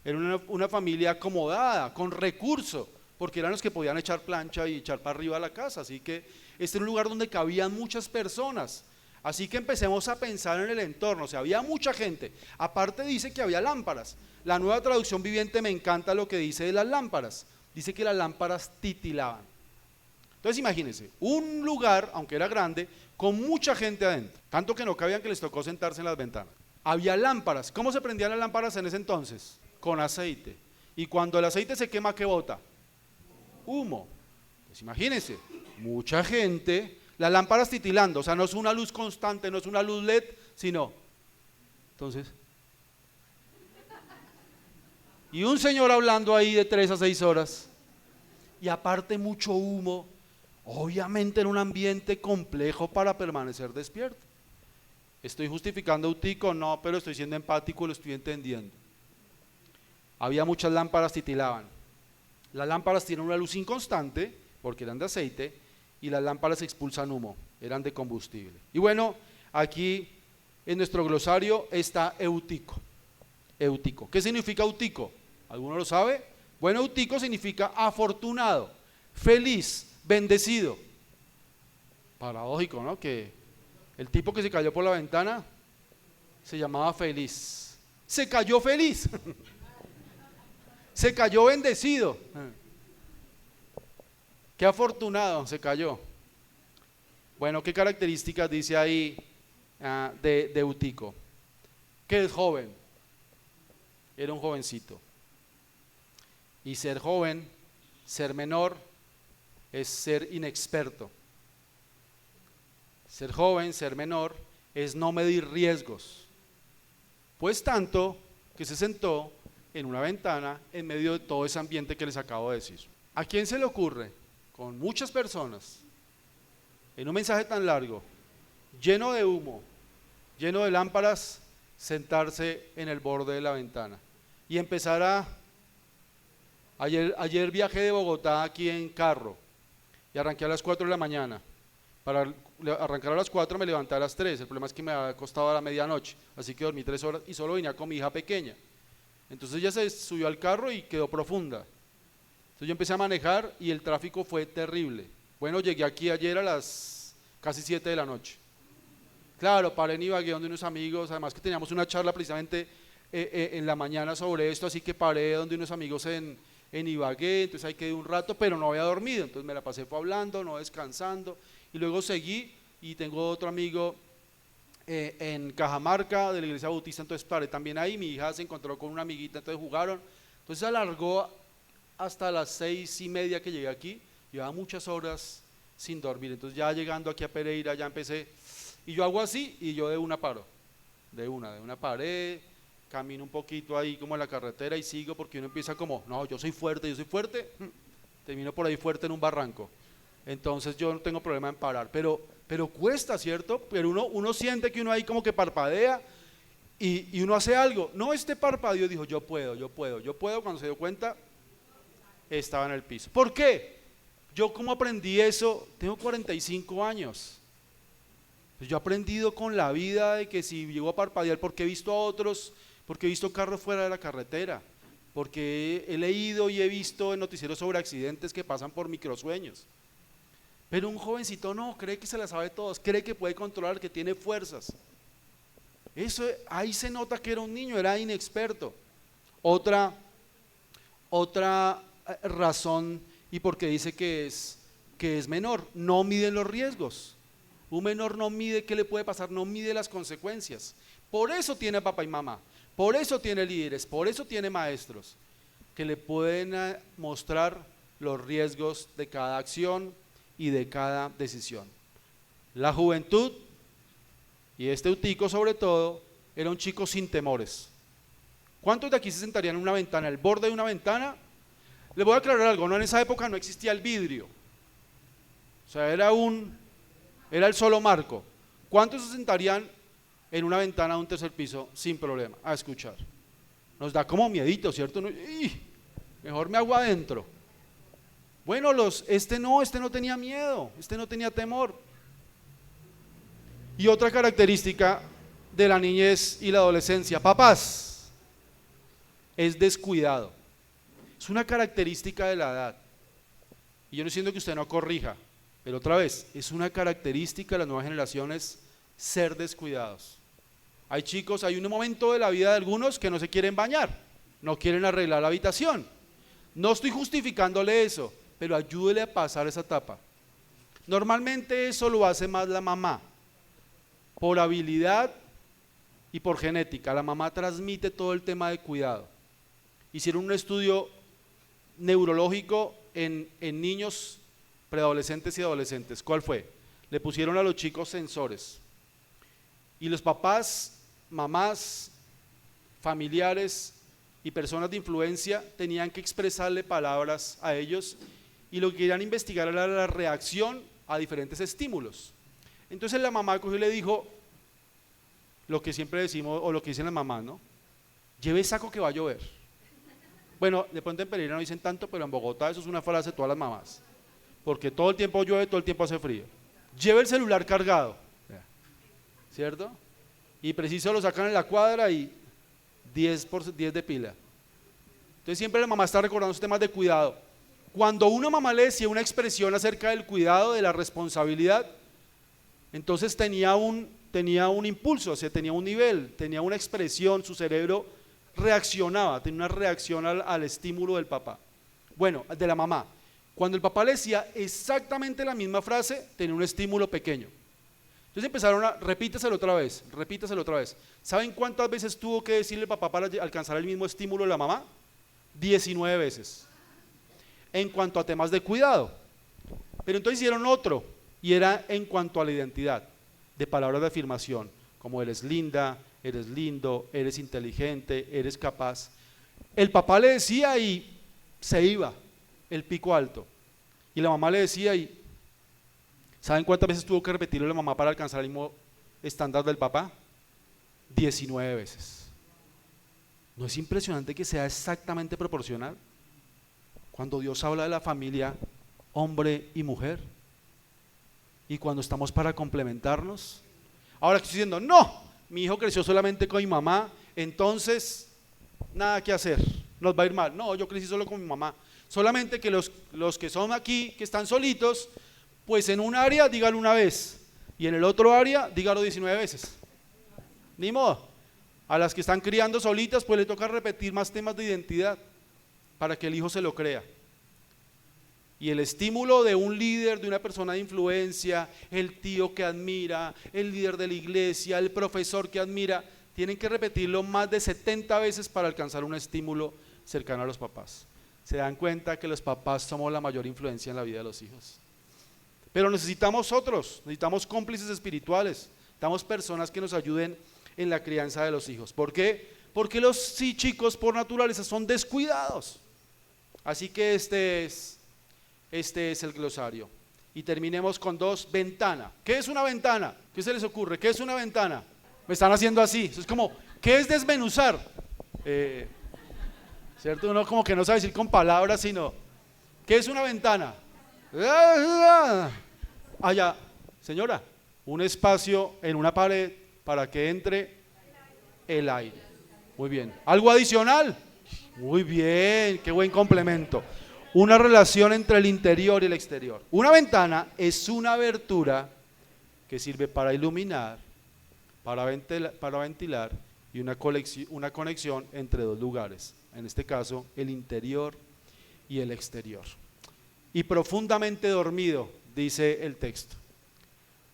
era una familia acomodada, con recursos, porque eran los que podían echar plancha y echar para arriba la casa, así que este era un lugar donde cabían muchas personas. Así que empecemos a pensar en el entorno, o sea, había mucha gente. Aparte dice que había lámparas. La Nueva Traducción Viviente me encanta lo que dice de las lámparas. Dice que las lámparas titilaban. Entonces imagínense, un lugar, aunque era grande, con mucha gente adentro, tanto que no cabían que les tocó sentarse en las ventanas. Había lámparas. ¿Cómo se prendían las lámparas en ese entonces? Con aceite. Y cuando el aceite se quema, ¿qué bota? Humo. Pues imagínense, mucha gente, las lámparas titilando, o sea, no es una luz constante, no es una luz LED, sino, entonces, y un señor hablando ahí de 3 a 6 horas, y aparte mucho humo, obviamente en un ambiente complejo para permanecer despierto. ¿Estoy justificando a Utico? No, pero estoy siendo empático y lo estoy entendiendo. Había muchas lámparas, titilaban. Las lámparas tienen una luz inconstante, porque eran de aceite, y las lámparas expulsan humo, eran de combustible. Y bueno, aquí en nuestro glosario está Eutico. Eutico. ¿Qué significa Eutico? ¿Alguno lo sabe? Bueno, Eutico significa afortunado, feliz, bendecido. Paradójico, ¿no? Que el tipo que se cayó por la ventana se llamaba feliz. Se cayó feliz. Se cayó bendecido. Qué afortunado, se cayó. Bueno, ¿qué características dice ahí de Eutico? Que es joven. Era un jovencito. Y ser joven, ser menor, es ser inexperto. Ser joven, ser menor, es no medir riesgos. Pues tanto que se sentó en una ventana en medio de todo ese ambiente que les acabo de decir. ¿A quién se le ocurre, con muchas personas, en un mensaje tan largo, lleno de humo, lleno de lámparas, sentarse en el borde de la ventana y empezar a... Ayer viajé de Bogotá aquí en carro y arranqué a las 4 de la mañana. Para arrancar a las 4 me levanté a las 3, el problema es que me había acostado a la medianoche, así que dormí 3 horas y solo venía con mi hija pequeña. Entonces ella se subió al carro y quedó profunda. Entonces yo empecé a manejar y el tráfico fue terrible. Bueno, llegué aquí ayer a las casi 7 de la noche. Claro, paré en Ibagué donde unos amigos, además que teníamos una charla precisamente en la mañana sobre esto, así que paré donde unos amigos en Ibagué, entonces ahí quedé un rato, pero no había dormido, entonces me la pasé fue hablando, no descansando, y luego seguí y tengo otro amigo en Cajamarca de la iglesia bautista, entonces paré también ahí, mi hija se encontró con una amiguita, entonces jugaron, entonces se alargó hasta las 6:30 que llegué aquí, llevaba muchas horas sin dormir, entonces ya llegando aquí a Pereira ya empecé, y yo hago así y yo de una paro, de una paré, camino un poquito ahí como en la carretera y sigo porque uno empieza como, no, yo soy fuerte, termino por ahí fuerte en un barranco, entonces yo no tengo problema en parar, pero cuesta, ¿cierto? Pero uno siente que uno ahí como que parpadea y uno hace algo, no, este parpadeo dijo, yo puedo, cuando se dio cuenta, estaba en el piso. ¿Por qué? Yo como aprendí eso, tengo 45 años, pues yo he aprendido con la vida de que si llego a parpadear, porque he visto a otros, porque he visto carros fuera de la carretera, porque he leído y he visto en noticieros sobre accidentes que pasan por microsueños. Pero un jovencito no, cree que se la sabe todos, cree que puede controlar, que tiene fuerzas. Eso, ahí se nota que era un niño, era inexperto. Otra razón, y porque dice que es menor, no mide los riesgos. Un menor no mide qué le puede pasar, no mide las consecuencias. Por eso tiene papá y mamá, por eso tiene líderes, por eso tiene maestros, que le pueden mostrar los riesgos de cada acción y de cada decisión. La juventud, y este Eutico sobre todo, era un chico sin temores. ¿Cuántos de aquí se sentarían en una ventana, al borde de una ventana? Les voy a aclarar algo, no, en esa época no existía el vidrio, o sea, era el solo marco. ¿Cuántos se sentarían en una ventana de un tercer piso sin problema a escuchar? Nos da como miedito, ¿cierto? Mejor me hago adentro. Bueno, este no tenía miedo, este no tenía temor. Y otra característica de la niñez y la adolescencia, papás, es descuidado. Es una característica de la edad. Y yo no siento que usted no corrija, pero otra vez, es una característica de las nuevas generaciones ser descuidados. Hay chicos, hay un momento de la vida de algunos que no se quieren bañar, no quieren arreglar la habitación. No estoy justificándole eso, pero ayúdele a pasar esa etapa. Normalmente eso lo hace más la mamá, por habilidad y por genética. La mamá transmite todo el tema de cuidado. Hicieron un estudio neurológico en niños preadolescentes y adolescentes. ¿Cuál fue? Le pusieron a los chicos sensores y los papás, mamás, familiares y personas de influencia tenían que expresarle palabras a ellos, y lo que querían investigar era la reacción a diferentes estímulos. Entonces la mamá cogió y le dijo lo que siempre decimos, o lo que dicen las mamás, ¿no? Lleve saco que va a llover. Bueno, de pronto en Pereira no dicen tanto, pero en Bogotá eso es una frase de todas las mamás, porque todo el tiempo llueve, todo el tiempo hace frío. Lleve el celular cargado, ¿cierto? Y preciso lo sacan en la cuadra y 10 por 10 de pila. Entonces siempre la mamá está recordando esos temas de cuidado. Cuando una mamá le decía una expresión acerca del cuidado, de la responsabilidad, entonces tenía un impulso, o sea, tenía un nivel, tenía una expresión, su cerebro reaccionaba, tenía una reacción al estímulo del papá. Bueno, de la mamá. Cuando el papá le decía exactamente la misma frase, tenía un estímulo pequeño. Entonces empezaron a, repítaselo otra vez, repítaselo otra vez. ¿Saben cuántas veces tuvo que decirle el papá para alcanzar el mismo estímulo de la mamá? 19 veces. En cuanto a temas de cuidado. Pero entonces hicieron otro, y era en cuanto a la identidad, de palabras de afirmación, como eres linda, eres lindo, eres inteligente, eres capaz. El papá le decía y se iba el pico alto, y la mamá le decía y ¿saben cuántas veces tuvo que repetirlo la mamá para alcanzar el mismo estándar del papá? 19 veces. ¿No es impresionante que sea exactamente proporcional? Cuando Dios habla de la familia, hombre y mujer, y cuando estamos para complementarnos. Ahora que estoy diciendo, no, mi hijo creció solamente con mi mamá, entonces nada que hacer, nos va a ir mal. No, yo crecí solo con mi mamá. Solamente que los que son aquí, que están solitos, pues en un área dígalo una vez, y en el otro área dígalo 19 veces. Ni modo. A las que están criando solitas, pues le toca repetir más temas de identidad para que el hijo se lo crea. Y el estímulo de un líder, de una persona de influencia, el tío que admira, el líder de la iglesia, el profesor que admira, tienen que repetirlo más de 70 veces para alcanzar un estímulo cercano a los papás. Se dan cuenta que los papás somos la mayor influencia en la vida de los hijos. Pero necesitamos otros, necesitamos cómplices espirituales, necesitamos personas que nos ayuden en la crianza de los hijos. ¿Por qué? Porque los chicos por naturaleza son descuidados. Así que este es el glosario. Y terminemos con 2, ventana. ¿Qué es una ventana? ¿Qué se les ocurre? ¿Qué es una ventana? Me están haciendo así. Eso es como, ¿qué es desmenuzar? ¿Cierto? Uno como que no sabe decir con palabras, sino, ¿qué es una ventana? Allá, señora, un espacio en una pared para que entre el aire. Muy bien. ¿Algo adicional? Muy bien, qué buen complemento. Una relación entre el interior y el exterior. Una ventana es una abertura que sirve para iluminar, para ventilar y una conexión entre dos lugares. En este caso, el interior y el exterior. Y profundamente dormido, dice el texto.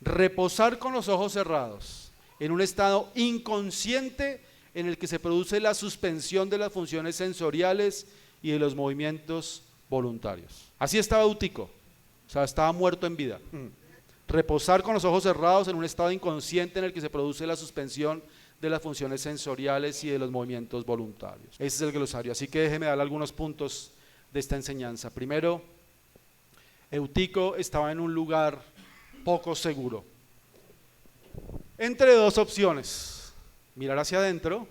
Reposar con los ojos cerrados, en un estado inconsciente en el que se produce la suspensión de las funciones sensoriales y de los movimientos voluntarios. Así estaba Eutico, o sea, estaba muerto en vida. Reposar con los ojos cerrados en un estado inconsciente en el que se produce la suspensión de las funciones sensoriales y de los movimientos voluntarios. Ese es el glosario, así que déjeme darle algunos puntos de esta enseñanza. Primero, Eutico estaba en un lugar poco seguro, entre dos opciones: mirar hacia adentro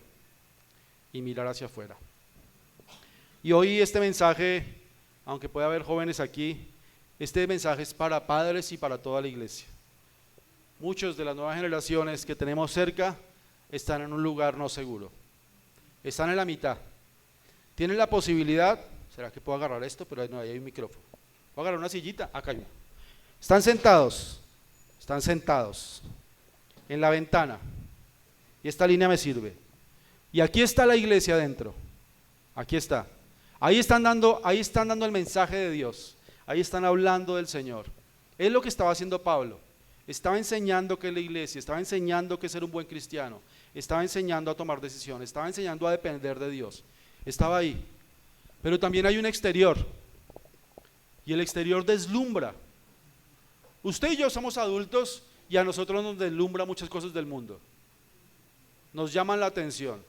y mirar hacia afuera. Y hoy este mensaje, aunque pueda haber jóvenes aquí, este mensaje es para padres y para toda la iglesia. Muchos de las nuevas generaciones que tenemos cerca están en un lugar no seguro. Están en la mitad. Tienen la posibilidad, ¿será que puedo agarrar esto? Pero no, ahí hay un micrófono. ¿Puedo agarrar una sillita? Acá hay una. Están sentados en la ventana. Y esta línea me sirve. Y aquí está la iglesia adentro. Aquí está. Ahí están dando el mensaje de Dios. Ahí están hablando del Señor. Es lo que estaba haciendo Pablo. Estaba enseñando que es la iglesia, estaba enseñando que es ser un buen cristiano, estaba enseñando a tomar decisiones, estaba enseñando a depender de Dios. Estaba ahí. Pero también hay un exterior. Y el exterior deslumbra. Usted y yo somos adultos y a nosotros nos deslumbra muchas cosas del mundo. Nos llaman la atención.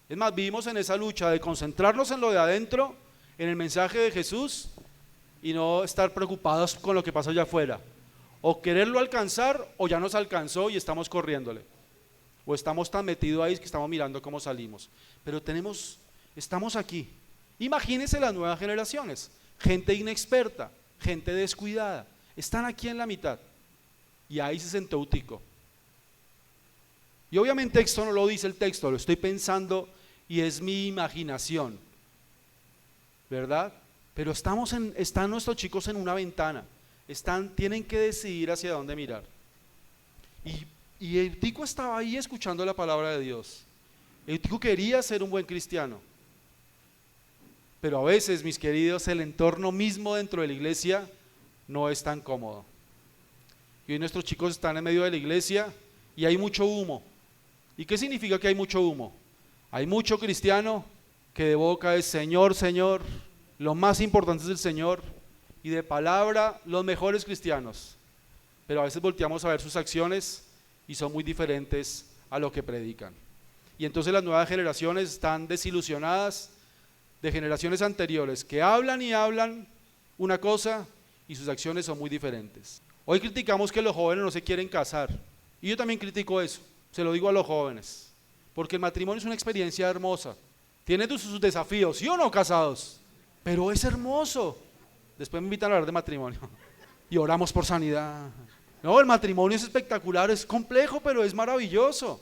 Es más, vivimos en esa lucha de concentrarnos en lo de adentro, en el mensaje de Jesús, y no estar preocupados con lo que pasa allá afuera. O quererlo alcanzar, o ya nos alcanzó y estamos corriéndole. O estamos tan metidos ahí que estamos mirando cómo salimos. Pero estamos aquí. Imagínense las nuevas generaciones. Gente inexperta, gente descuidada. Están aquí en la mitad. Y ahí se sentó Utico. Y obviamente esto no lo dice el texto, lo estoy pensando y es mi imaginación, ¿verdad? Pero están nuestros chicos en una ventana, tienen que decidir hacia dónde mirar. Y el tico estaba ahí escuchando la palabra de Dios. El tico quería ser un buen cristiano. Pero a veces, mis queridos, el entorno mismo dentro de la iglesia no es tan cómodo. Y hoy nuestros chicos están en medio de la iglesia y hay mucho humo. ¿Y qué significa que hay mucho humo? Hay mucho cristiano que de boca es Señor, Señor, lo más importante es el Señor, y de palabra los mejores cristianos, pero a veces volteamos a ver sus acciones y son muy diferentes a lo que predican. Y entonces las nuevas generaciones están desilusionadas de generaciones anteriores que hablan y hablan una cosa y sus acciones son muy diferentes. Hoy criticamos que los jóvenes no se quieren casar, y yo también critico eso. Se lo digo a los jóvenes, porque el matrimonio es una experiencia hermosa, tiene sus desafíos, ¿sí o no, casados? Pero es hermoso. Después me invitan a hablar de matrimonio y oramos por sanidad. No, el matrimonio es espectacular, es complejo, pero es maravilloso.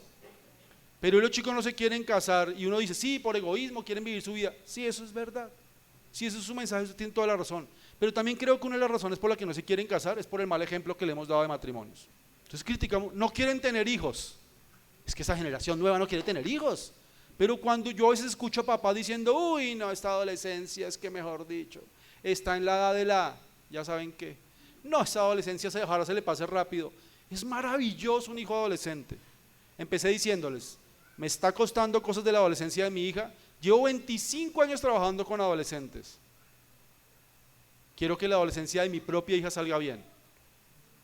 Pero los chicos no se quieren casar y uno dice, sí, por egoísmo quieren vivir su vida. Sí, eso es verdad, sí, eso es su mensaje, eso tiene toda la razón. Pero también creo que una de las razones por las que no se quieren casar es por el mal ejemplo que le hemos dado de matrimonios. Entonces criticamos, no quieren tener hijos. Es que esa generación nueva no quiere tener hijos. Pero cuando yo a veces escucho a papá diciendo, uy, no, esta adolescencia es que mejor dicho, está en la edad de ya saben qué. No, esa adolescencia ojalá se le pase rápido. Es maravilloso un hijo adolescente. Empecé diciéndoles, me está costando cosas de la adolescencia de mi hija. Llevo 25 años trabajando con adolescentes. Quiero que la adolescencia de mi propia hija salga bien.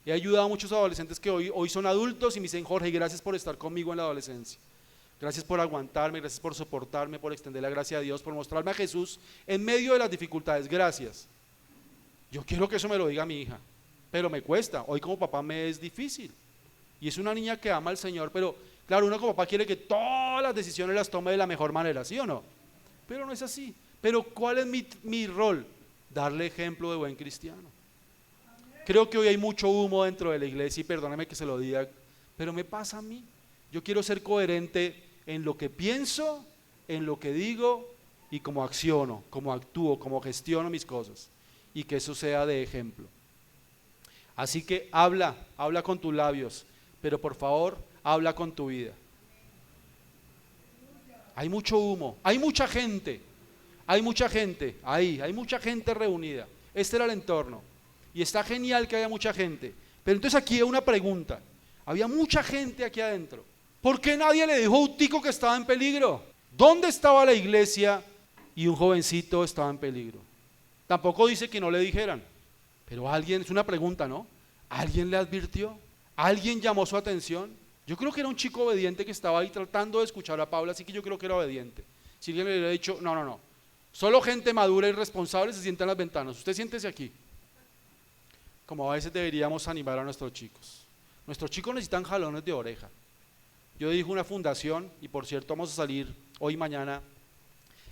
He ayudado a muchos adolescentes que hoy son adultos y me dicen, Jorge, gracias por estar conmigo en la adolescencia. Gracias por aguantarme, gracias por soportarme, por extender la gracia a Dios, por mostrarme a Jesús en medio de las dificultades. Gracias. Yo quiero que eso me lo diga mi hija, pero me cuesta. Hoy como papá me es difícil. Y es una niña que ama al Señor, pero claro, uno como papá quiere que todas las decisiones las tome de la mejor manera, ¿sí o no? Pero no es así. Pero ¿cuál es mi rol? Darle ejemplo de buen cristiano. Creo que hoy hay mucho humo dentro de la iglesia y perdóname que se lo diga, pero me pasa a mí. Yo quiero ser coherente en lo que pienso, en lo que digo y cómo acciono, cómo actúo, cómo gestiono mis cosas y que eso sea de ejemplo. Así que habla con tus labios, pero por favor, habla con tu vida. Hay mucho humo, hay mucha gente ahí, hay mucha gente reunida. Este era el entorno. Y está genial que haya mucha gente. Pero entonces aquí hay una pregunta. Había mucha gente aquí adentro. ¿Por qué nadie le dijo a un tico que estaba en peligro? ¿Dónde estaba la iglesia y un jovencito estaba en peligro? Tampoco dice que no le dijeran. Pero alguien, es una pregunta, ¿no? ¿Alguien le advirtió? ¿Alguien llamó su atención? Yo creo que era un chico obediente que estaba ahí tratando de escuchar a Pablo, así que yo creo que era obediente. Si alguien le hubiera dicho, no. Solo gente madura y responsable se sienta en las ventanas. Usted siéntese aquí. Como a veces deberíamos animar a nuestros chicos. Nuestros chicos necesitan jalones de oreja. Yo dirijo una fundación y por cierto vamos a salir hoy y mañana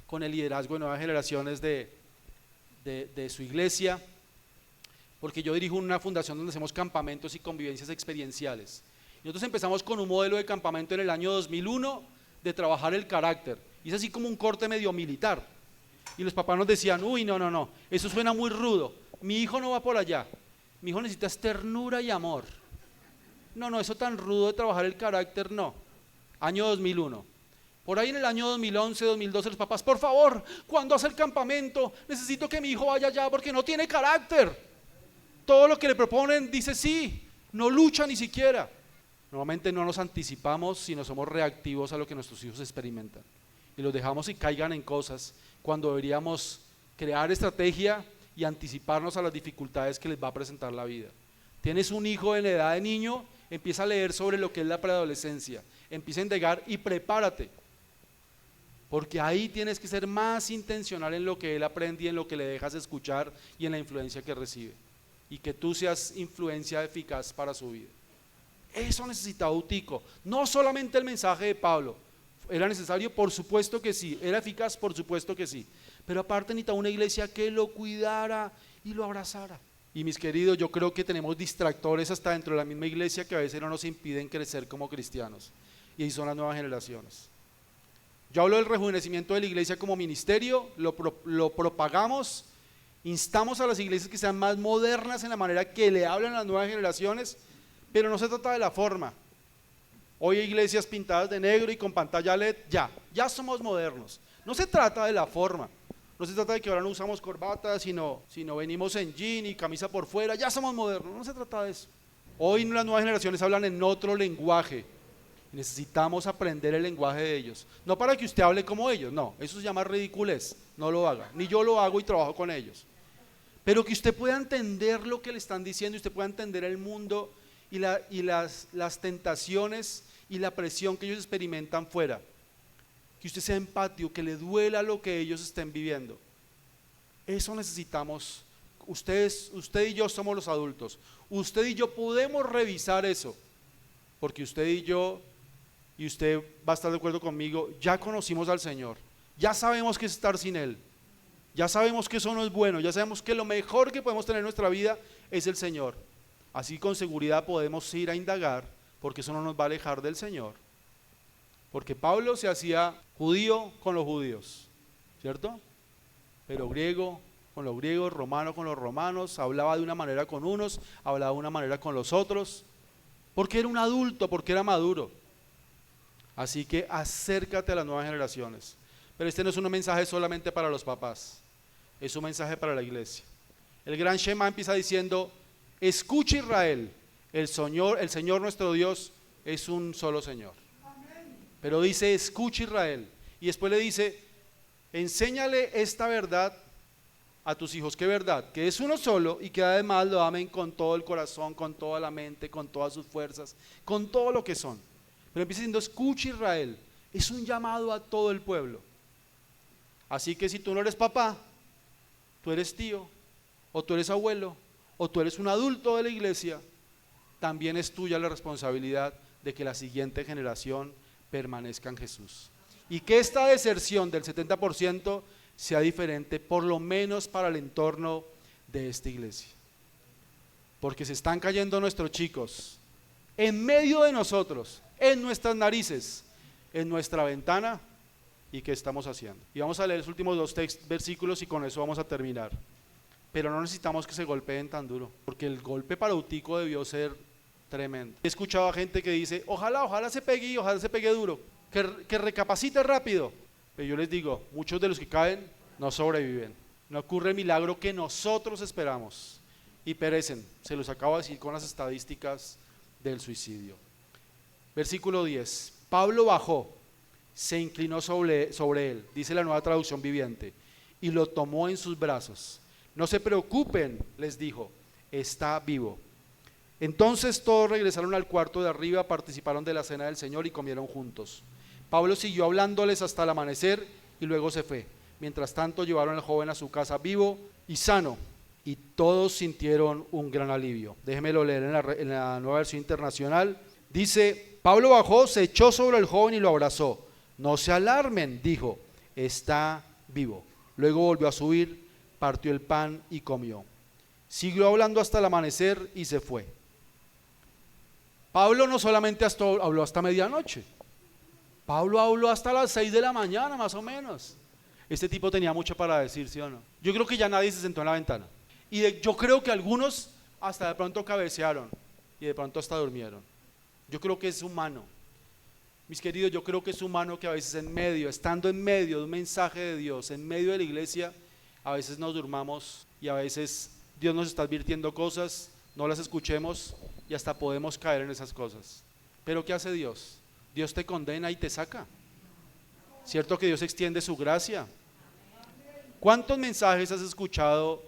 con el liderazgo de nuevas generaciones de su iglesia, porque yo dirijo una fundación donde hacemos campamentos y convivencias experienciales. Nosotros empezamos con un modelo de campamento en el año 2001 de trabajar el carácter. Y es así como un corte medio militar. Y los papás nos decían, uy, no, eso suena muy rudo. Mi hijo no va por allá. Mi hijo necesita ternura y amor. No, eso tan rudo de trabajar el carácter, no. Año 2001. Por ahí en el año 2011, 2012, los papás, por favor, ¿cuándo hace el campamento? Necesito que mi hijo vaya allá porque no tiene carácter. Todo lo que le proponen dice sí, no lucha ni siquiera. Normalmente no nos anticipamos, sino somos reactivos a lo que nuestros hijos experimentan. Y los dejamos y caigan en cosas cuando deberíamos crear estrategia y anticiparnos a las dificultades que les va a presentar la vida. Tienes un hijo en la edad de niño, empieza a leer sobre lo que es la preadolescencia, empieza a indagar y prepárate, porque ahí tienes que ser más intencional en lo que él aprende y en lo que le dejas escuchar y en la influencia que recibe, y que tú seas influencia eficaz para su vida. Eso necesitaba Utico, no solamente el mensaje de Pablo. ¿Era necesario? Por supuesto que sí. ¿Era eficaz? Por supuesto que sí. Pero aparte necesitaba una iglesia que lo cuidara y lo abrazara. Y mis queridos, yo creo que tenemos distractores hasta dentro de la misma iglesia que a veces no nos impiden crecer como cristianos. Y ahí son las nuevas generaciones. Yo hablo del rejuvenecimiento de la iglesia como ministerio, lo propagamos, instamos a las iglesias que sean más modernas en la manera que le hablan a las nuevas generaciones, pero no se trata de la forma. Hoy hay iglesias pintadas de negro y con pantalla LED, ya somos modernos. No se trata de la forma, no se trata de que ahora no usamos corbatas, sino venimos en jean y camisa por fuera, ya somos modernos, no se trata de eso. Hoy las nuevas generaciones hablan en otro lenguaje, necesitamos aprender el lenguaje de ellos. No para que usted hable como ellos, no, eso se llama ridiculez, no lo haga, ni yo lo hago y trabajo con ellos. Pero que usted pueda entender lo que le están diciendo, usted pueda entender el mundo y las tentaciones y la presión que ellos experimentan fuera, que usted sea empático, que le duela lo que ellos estén viviendo. Eso necesitamos. Usted y yo somos los adultos, usted y yo podemos revisar eso, porque usted y yo, y usted va a estar de acuerdo conmigo, ya conocimos al Señor, ya sabemos qué es estar sin Él, ya sabemos que eso no es bueno, ya sabemos que lo mejor que podemos tener en nuestra vida es el Señor. Así con seguridad podemos ir a indagar, porque eso no nos va a alejar del Señor. Porque Pablo se hacía judío con los judíos, ¿cierto? Pero griego con los griegos, romano con los romanos, hablaba de una manera con unos, hablaba de una manera con los otros, porque era un adulto, porque era maduro. Así que acércate a las nuevas generaciones. Pero este no es un mensaje solamente para los papás, es un mensaje para la iglesia. El gran Shema empieza diciendo: escucha Israel, el Señor nuestro Dios es un solo Señor. Pero dice: escucha Israel, y después le dice: enséñale esta verdad a tus hijos. ¿Qué verdad? Que es uno solo y que además lo amen con todo el corazón, con toda la mente, con todas sus fuerzas, con todo lo que son. Pero empieza diciendo: escucha Israel, es un llamado a todo el pueblo. Así que si tú no eres papá, tú eres tío, o tú eres abuelo, o tú eres un adulto de la iglesia, también es tuya la responsabilidad de que la siguiente generación permanezca en Jesús. Y que esta deserción del 70% sea diferente, por lo menos para el entorno de esta iglesia. Porque se están cayendo nuestros chicos en medio de nosotros, en nuestras narices, en nuestra ventana. ¿Y qué estamos haciendo? Y vamos a leer los últimos dos versículos y con eso vamos a terminar. Pero no necesitamos que se golpeen tan duro, porque el golpe para Utico debió ser tremendo. He escuchado a gente que dice: ojalá se pegue, y ojalá se pegue duro, que recapacite rápido. Pero yo les digo, muchos de los que caen no sobreviven, no ocurre el milagro que nosotros esperamos y perecen. Se los acabo de decir con las estadísticas del suicidio. Versículo 10: Pablo bajó, se inclinó sobre él, dice la Nueva Traducción Viviente, y lo tomó en sus brazos. No se preocupen, les dijo, está vivo. Entonces todos regresaron al cuarto de arriba, participaron de la cena del Señor y comieron juntos. Pablo siguió hablándoles hasta el amanecer y luego se fue. Mientras tanto llevaron al joven a su casa vivo y sano, y todos sintieron un gran alivio. Déjenmelo leer en la Nueva Versión Internacional. Dice: Pablo bajó, se echó sobre el joven y lo abrazó. No se alarmen, dijo, está vivo. Luego volvió a subir, partió el pan y comió. Siguió hablando hasta el amanecer y se fue. Pablo no solamente habló hasta medianoche, Pablo habló hasta las 6 de la mañana más o menos. Este tipo tenía mucho para decir, ¿sí o no? Yo creo que ya nadie se sentó en la ventana. Yo creo que algunos hasta de pronto cabecearon y de pronto hasta durmieron. Yo creo que es humano. Mis queridos, yo creo que es humano que a veces estando en medio de un mensaje de Dios, en medio de la iglesia, a veces nos durmamos y a veces Dios nos está advirtiendo cosas, no las escuchemos y hasta podemos caer en esas cosas. Pero ¿qué hace Dios? Dios te condena y te saca. ¿Cierto que Dios extiende su gracia? ¿Cuántos mensajes has escuchado?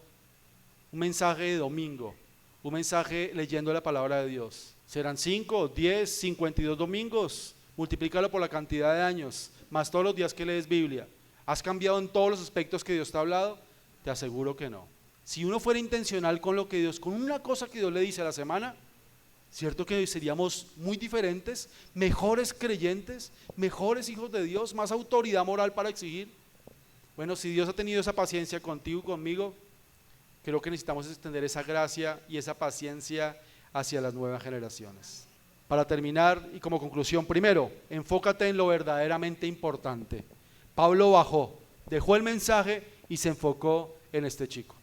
Un mensaje de domingo, un mensaje leyendo la palabra de Dios. ¿Serán 5, 10, 52 domingos? Multiplícalo por la cantidad de años, más todos los días que lees Biblia. ¿Has cambiado en todos los aspectos que Dios te ha hablado? Te aseguro que no. Si uno fuera intencional con lo que Dios, con una cosa que Dios le dice a la semana, cierto que seríamos muy diferentes, mejores creyentes, mejores hijos de Dios, más autoridad moral para exigir. Bueno, si Dios ha tenido esa paciencia contigo y conmigo, creo que necesitamos extender esa gracia y esa paciencia hacia las nuevas generaciones. Para terminar y como conclusión, primero, enfócate en lo verdaderamente importante. Pablo bajó, dejó el mensaje y se enfocó en este chico.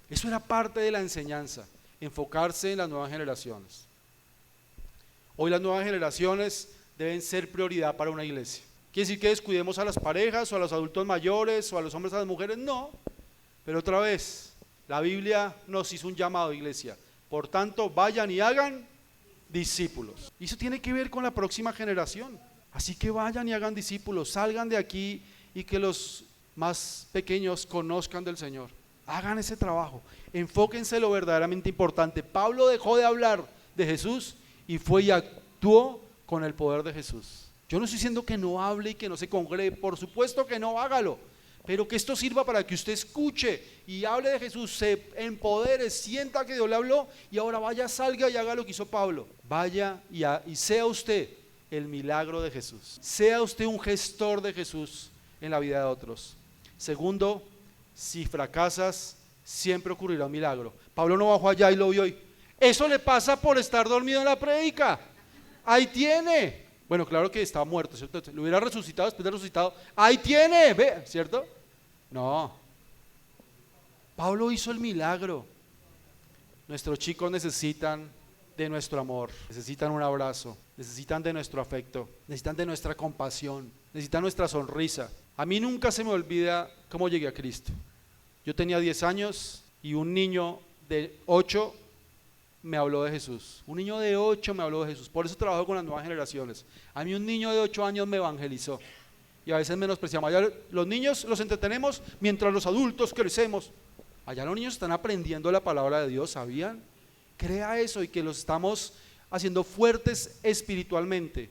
Eso era parte de la enseñanza, enfocarse en las nuevas generaciones. Hoy las nuevas generaciones deben ser prioridad para una iglesia. ¿Quiere decir que descuidemos a las parejas o a los adultos mayores o a los hombres a las mujeres? No, pero otra vez, la Biblia nos hizo un llamado, iglesia. Por tanto, vayan y hagan discípulos. Y eso tiene que ver con la próxima generación. Así que vayan y hagan discípulos, salgan de aquí y que los más pequeños conozcan del Señor. Hagan ese trabajo, enfóquense en lo verdaderamente importante. Pablo dejó de hablar de Jesús y fue y actuó con el poder de Jesús. Yo no estoy diciendo que no hable y que no se congregue, por supuesto que no, hágalo, pero que esto sirva para que usted escuche y hable de Jesús, se empodere, sienta que Dios le habló y ahora vaya, salga y haga lo que hizo Pablo. Vaya y sea usted el milagro de Jesús, sea usted un gestor de Jesús en la vida de otros. Segundo, si fracasas, siempre ocurrirá un milagro. Pablo no bajó allá y lo vio y eso le pasa por estar dormido en la prédica. Ahí tiene. Bueno, claro que estaba muerto, ¿cierto? Lo hubiera resucitado, después de resucitado, ahí tiene, ve, ¿cierto? No. Pablo hizo el milagro. Nuestros chicos necesitan de nuestro amor, necesitan un abrazo, necesitan de nuestro afecto, necesitan de nuestra compasión, necesitan nuestra sonrisa. A mí nunca se me olvida cómo llegué a Cristo. Yo tenía 10 años y un niño de 8 me habló de Jesús. Un niño de 8 me habló de Jesús. Por eso trabajo con las nuevas generaciones. A mí un niño de 8 años me evangelizó. Y a veces menospreciamos. Allá los niños los entretenemos mientras los adultos crecemos. Allá los niños están aprendiendo la palabra de Dios, ¿sabían? Crea eso y que los estamos haciendo fuertes espiritualmente.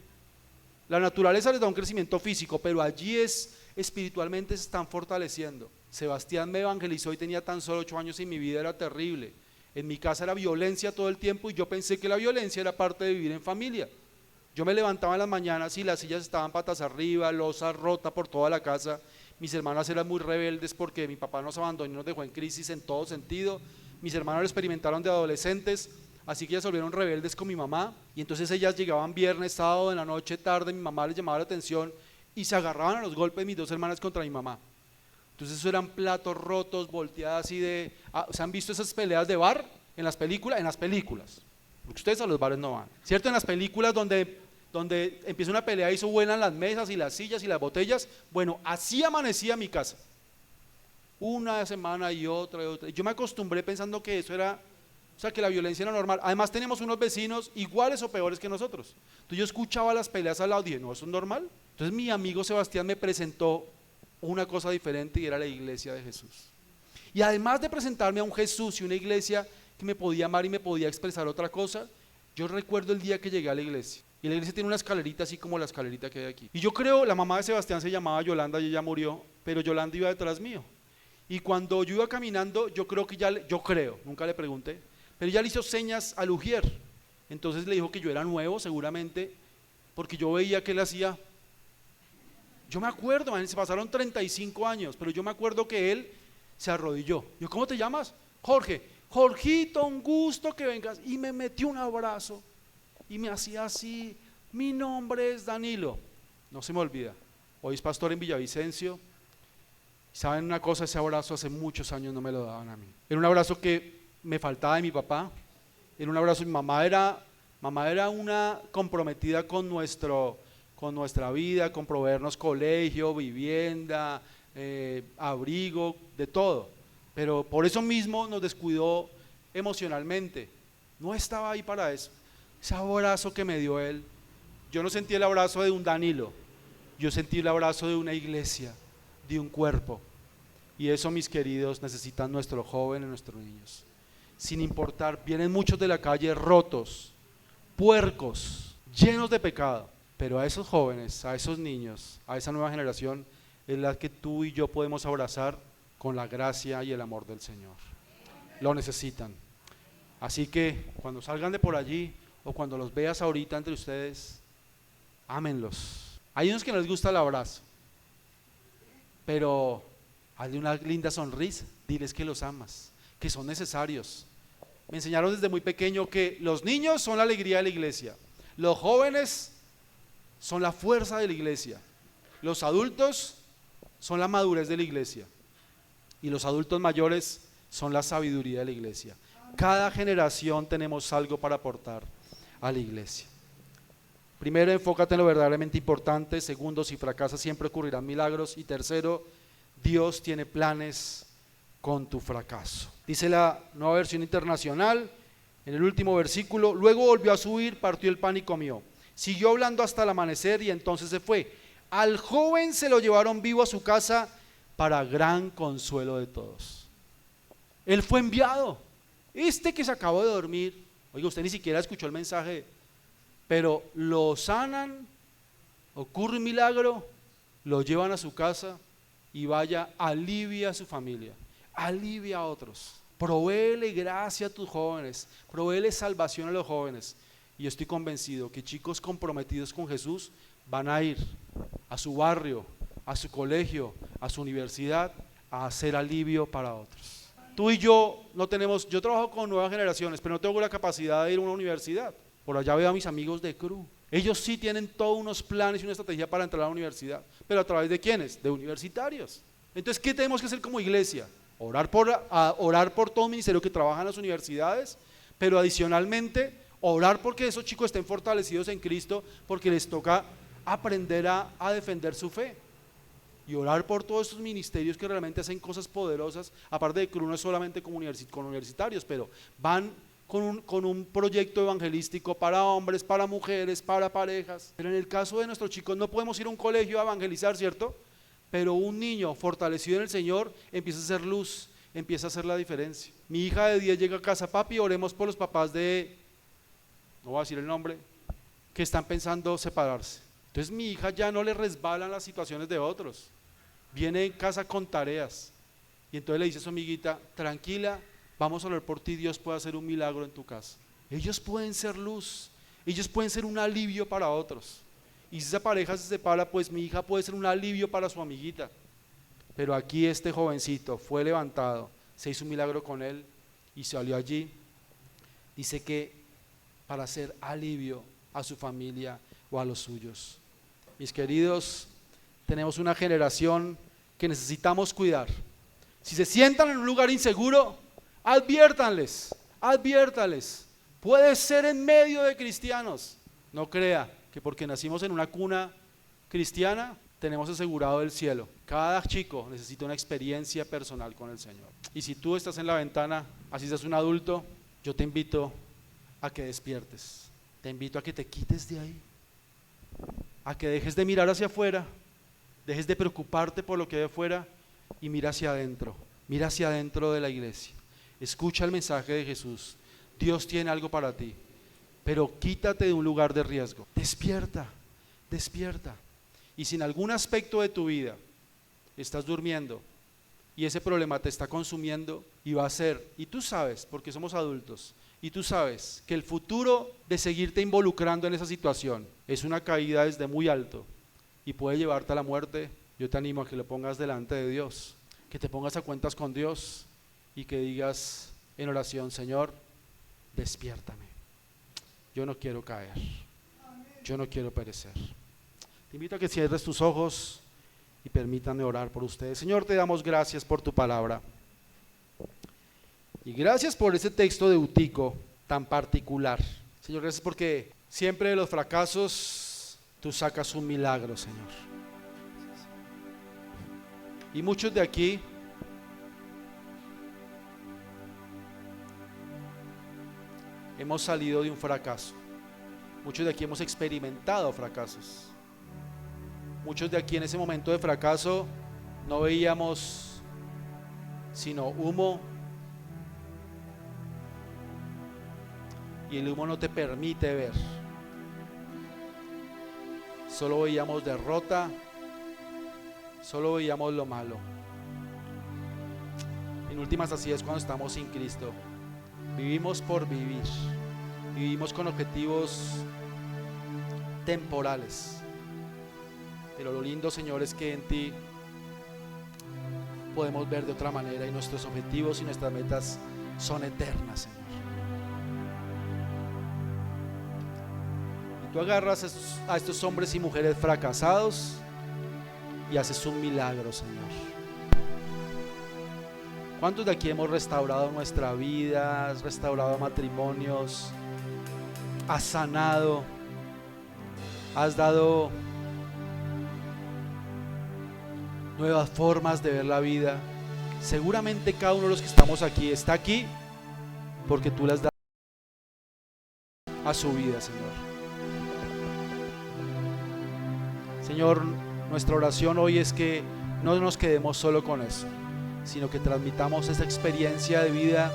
La naturaleza les da un crecimiento físico, pero allí espiritualmente se están fortaleciendo. Sebastián me evangelizó y tenía tan solo 8 años y mi vida era terrible. En mi casa era violencia todo el tiempo y yo pensé que la violencia era parte de vivir en familia. Yo me levantaba en las mañanas y las sillas estaban patas arriba, losa rota por toda la casa. Mis hermanas eran muy rebeldes porque mi papá nos abandonó y nos dejó en crisis en todo sentido. Mis hermanas lo experimentaron de adolescentes, así que ellas se volvieron rebeldes con mi mamá. Y entonces ellas llegaban viernes, sábado, en la noche, tarde, mi mamá les llamaba la atención y se agarraban a los golpes mis 2 hermanas contra mi mamá. Entonces eso eran platos rotos, volteadas así de... ¿se han visto esas peleas de bar en las películas? En las películas, porque ustedes a los bares no van, ¿cierto? En las películas donde empieza una pelea y se vuelan las mesas y las sillas y las botellas. Bueno, así amanecía mi casa. Una semana y otra y otra. Yo me acostumbré pensando que eso era... O sea, que la violencia era normal. Además tenemos unos vecinos iguales o peores que nosotros. Entonces yo escuchaba las peleas al lado y dije, no, eso es normal. Entonces mi amigo Sebastián me presentó una cosa diferente y era la iglesia de Jesús. Y además de presentarme a un Jesús y una iglesia que me podía amar y me podía expresar otra cosa, yo recuerdo el día que llegué a la iglesia. Y la iglesia tiene una escalerita así como la escalerita que hay aquí. Y yo creo, la mamá de Sebastián se llamaba Yolanda y ella murió, pero Yolanda iba detrás mío. Y cuando yo iba caminando, yo creo, nunca le pregunté, pero ella le hizo señas al ujier. Entonces le dijo que yo era nuevo seguramente, porque yo veía que él hacía. Yo me acuerdo, man, se pasaron 35 años, pero yo me acuerdo que él se arrodilló. Yo, ¿cómo te llamas? Jorge. Jorgito, un gusto que vengas. Y me metió un abrazo y me hacía así, mi nombre es Danilo. No se me olvida, hoy es pastor en Villavicencio. ¿Saben una cosa? Ese abrazo hace muchos años no me lo daban a mí. Era un abrazo que me faltaba de mi papá. Era un abrazo, mi mamá era una comprometida con nuestra vida, con proveernos colegio, vivienda, abrigo, de todo. Pero por eso mismo nos descuidó emocionalmente. No estaba ahí para eso. Ese abrazo que me dio él, yo no sentí el abrazo de un Danilo, yo sentí el abrazo de una iglesia, de un cuerpo. Y eso, mis queridos, necesitan nuestros jóvenes, nuestros niños. Sin importar, vienen muchos de la calle rotos, puercos, llenos de pecado. Pero a esos jóvenes, a esos niños, a esa nueva generación, es la que tú y yo podemos abrazar con la gracia y el amor del Señor. Lo necesitan. Así que cuando salgan de por allí o cuando los veas ahorita entre ustedes, ámenlos. Hay unos que no les gusta el abrazo, pero hazle una linda sonrisa, diles que los amas, que son necesarios. Me enseñaron desde muy pequeño que los niños son la alegría de la iglesia, los jóvenes son la fuerza de la iglesia, los adultos son la madurez de la iglesia y los adultos mayores son la sabiduría de la iglesia. Cada generación tenemos algo para aportar a la iglesia. Primero, enfócate en lo verdaderamente importante. Segundo, si fracasas siempre ocurrirán milagros. Y tercero, Dios tiene planes con tu fracaso. Dice la Nueva Versión Internacional en el último versículo: luego volvió a subir, partió el pan y comió. Siguió hablando hasta el amanecer y entonces se fue. Al joven se lo llevaron vivo a su casa para gran consuelo de todos. Él fue enviado. Este que se acabó de dormir, oiga, usted ni siquiera escuchó el mensaje, pero lo sanan, ocurre un milagro, lo llevan a su casa y vaya, alivia a su familia, alivia a otros, provéele gracia a tus jóvenes, provéele salvación a los jóvenes. Y yo estoy convencido que chicos comprometidos con Jesús van a ir a su barrio, a su colegio, a su universidad, a hacer alivio para otros. Tú y yo no tenemos, yo trabajo con nuevas generaciones, pero no tengo la capacidad de ir a una universidad. Por allá veo a mis amigos de CRU. Ellos sí tienen todos unos planes y una estrategia para entrar a la universidad. ¿Pero a través de quiénes? De universitarios. Entonces, ¿qué tenemos que hacer como iglesia? Orar por todo ministerio que trabaja en las universidades, pero adicionalmente orar porque esos chicos estén fortalecidos en Cristo, porque les toca aprender a defender su fe. Y orar por todos estos ministerios que realmente hacen cosas poderosas. Aparte de que uno no es solamente con universitarios, pero van con un proyecto evangelístico para hombres, para mujeres, para parejas. Pero en el caso de nuestros chicos no podemos ir a un colegio a evangelizar, ¿cierto? Pero un niño fortalecido en el Señor empieza a hacer luz, empieza a hacer la diferencia. Mi hija de 10 llega a casa: papi, oremos por los papás de, no voy a decir el nombre, que están pensando separarse. Entonces mi hija ya no le resbalan las situaciones de otros, viene en casa con tareas y entonces le dice a su amiguita: tranquila, vamos a orar por ti, Dios puede hacer un milagro en tu casa. Ellos pueden ser luz, ellos pueden ser un alivio para otros. Y si esa pareja se separa, pues mi hija puede ser un alivio para su amiguita. Pero aquí este jovencito fue levantado, se hizo un milagro con él y salió allí. Dice que para hacer alivio a su familia o a los suyos. Mis queridos, tenemos una generación que necesitamos cuidar. Si se sientan en un lugar inseguro, adviértanles. Puede ser en medio de cristianos. No crea que porque nacimos en una cuna cristiana tenemos asegurado el cielo. Cada chico necesita una experiencia personal con el Señor. Y si tú estás en la ventana, así seas un adulto, yo te invito a que despiertes. Te invito a que te quites de ahí, a que dejes de mirar hacia afuera, dejes de preocuparte por lo que hay afuera y mira hacia adentro de la iglesia. Escucha el mensaje de Jesús. Dios tiene algo para ti, pero quítate de un lugar de riesgo. Despierta. Y si en algún aspecto de tu vida estás durmiendo y ese problema te está consumiendo y va a ser, y tú sabes, porque somos adultos, y tú sabes que el futuro de seguirte involucrando en esa situación es una caída desde muy alto y puede llevarte a la muerte, yo te animo a que lo pongas delante de Dios, que te pongas a cuentas con Dios y que digas: en oración: Señor, despiértame. Yo no quiero caer. Yo no quiero perecer. Te invito a que cierres tus ojos y permítanme orar por ustedes. Señor, te damos gracias por tu palabra. Y gracias por ese texto de Eutico tan particular. Señor, gracias porque siempre de los fracasos tú sacas un milagro, Señor. Y muchos de aquí hemos salido de un fracaso. Muchos de aquí hemos experimentado fracasos. Muchos de aquí en ese momento de fracaso no veíamos sino humo, y el humo no te permite ver. Solo veíamos derrota, solo veíamos lo malo. En últimas, así es cuando estamos sin Cristo. Vivimos por vivir, vivimos con objetivos temporales. Pero lo lindo, Señor, es que en ti podemos ver de otra manera, y nuestros objetivos y nuestras metas son eternas, Señor. Y tú agarras a estos hombres y mujeres fracasados y haces un milagro, Señor. ¿Cuántos de aquí hemos restaurado nuestra vida, has restaurado matrimonios, has sanado, has dado nuevas formas de ver la vida? Seguramente cada uno de los que estamos aquí está aquí porque tú le has dado a su vida, Señor. Señor, nuestra oración hoy es que no nos quedemos solo con eso, sino que transmitamos esa experiencia de vida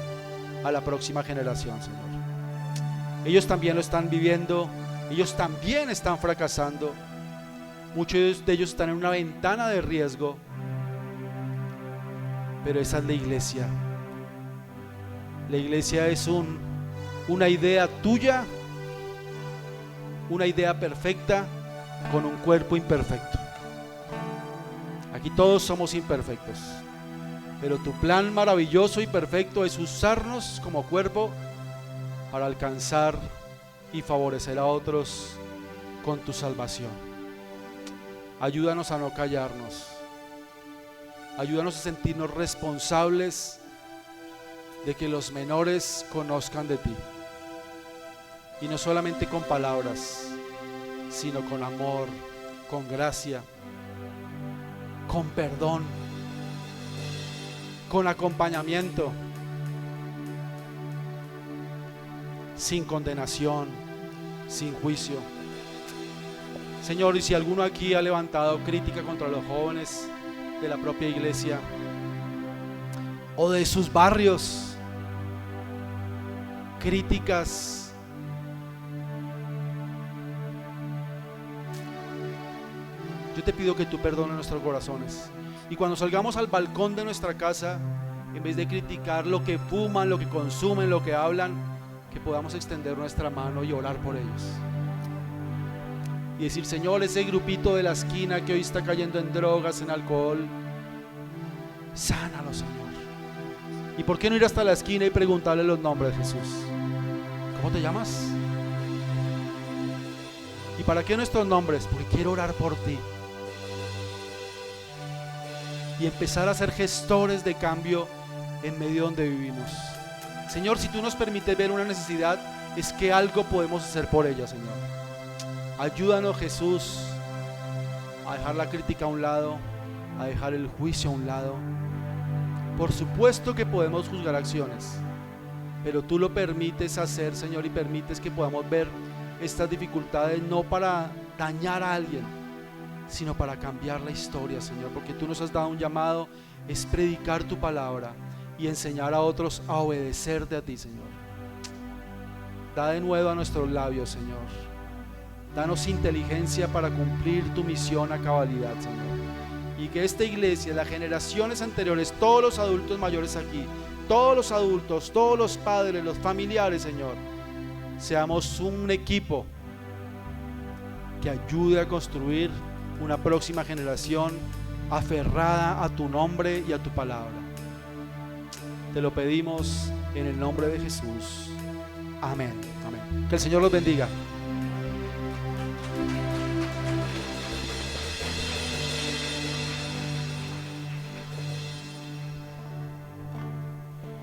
a la próxima generación, Señor. Ellos también lo están viviendo, ellos también están fracasando. Muchos de ellos están en una ventana de riesgo, pero esa es la iglesia. La iglesia es una idea tuya, una idea perfecta con un cuerpo imperfecto. Aquí todos somos imperfectos, pero tu plan maravilloso y perfecto es usarnos como cuerpo para alcanzar y favorecer a otros con tu salvación. Ayúdanos a no callarnos. Ayúdanos a sentirnos responsables de que los menores conozcan de ti. Y no solamente con palabras, sino con amor, con gracia, con perdón, con acompañamiento, sin condenación, sin juicio. Señor, y si alguno aquí ha levantado crítica contra los jóvenes de la propia iglesia o de sus barrios, críticas, yo te pido que tú perdones nuestros corazones, y cuando salgamos al balcón de nuestra casa, en vez de criticar lo que fuman, lo que consumen, lo que hablan, que podamos extender nuestra mano y orar por ellos. Y decir: Señor, ese grupito de la esquina que hoy está cayendo en drogas, en alcohol, sánalo, Señor. ¿Y por qué no ir hasta la esquina y preguntarle los nombres de Jesús? ¿Cómo te llamas? ¿Y para qué nuestros nombres? Porque quiero orar por ti. Y empezar a ser gestores de cambio en medio donde vivimos. Señor, si tú nos permites ver una necesidad, es que algo podemos hacer por ella, Señor. Ayúdanos, Jesús, a dejar la crítica a un lado, a dejar el juicio a un lado. Por supuesto que podemos juzgar acciones, pero tú lo permites hacer, Señor, y permites que podamos ver estas dificultades no para dañar a alguien, sino para cambiar la historia, Señor, porque tú nos has dado un llamado, es predicar tu palabra y enseñar a otros a obedecerte a ti, Señor. Da de nuevo a nuestros labios, Señor. Danos inteligencia para cumplir tu misión a cabalidad, Señor. Y que esta iglesia, las generaciones anteriores, todos los adultos mayores aquí, todos los adultos, todos los padres, los familiares, Señor, seamos un equipo que ayude a construir una próxima generación aferrada a tu nombre y a tu palabra. Te lo pedimos en el nombre de Jesús. Amén. Amén. Que el Señor los bendiga.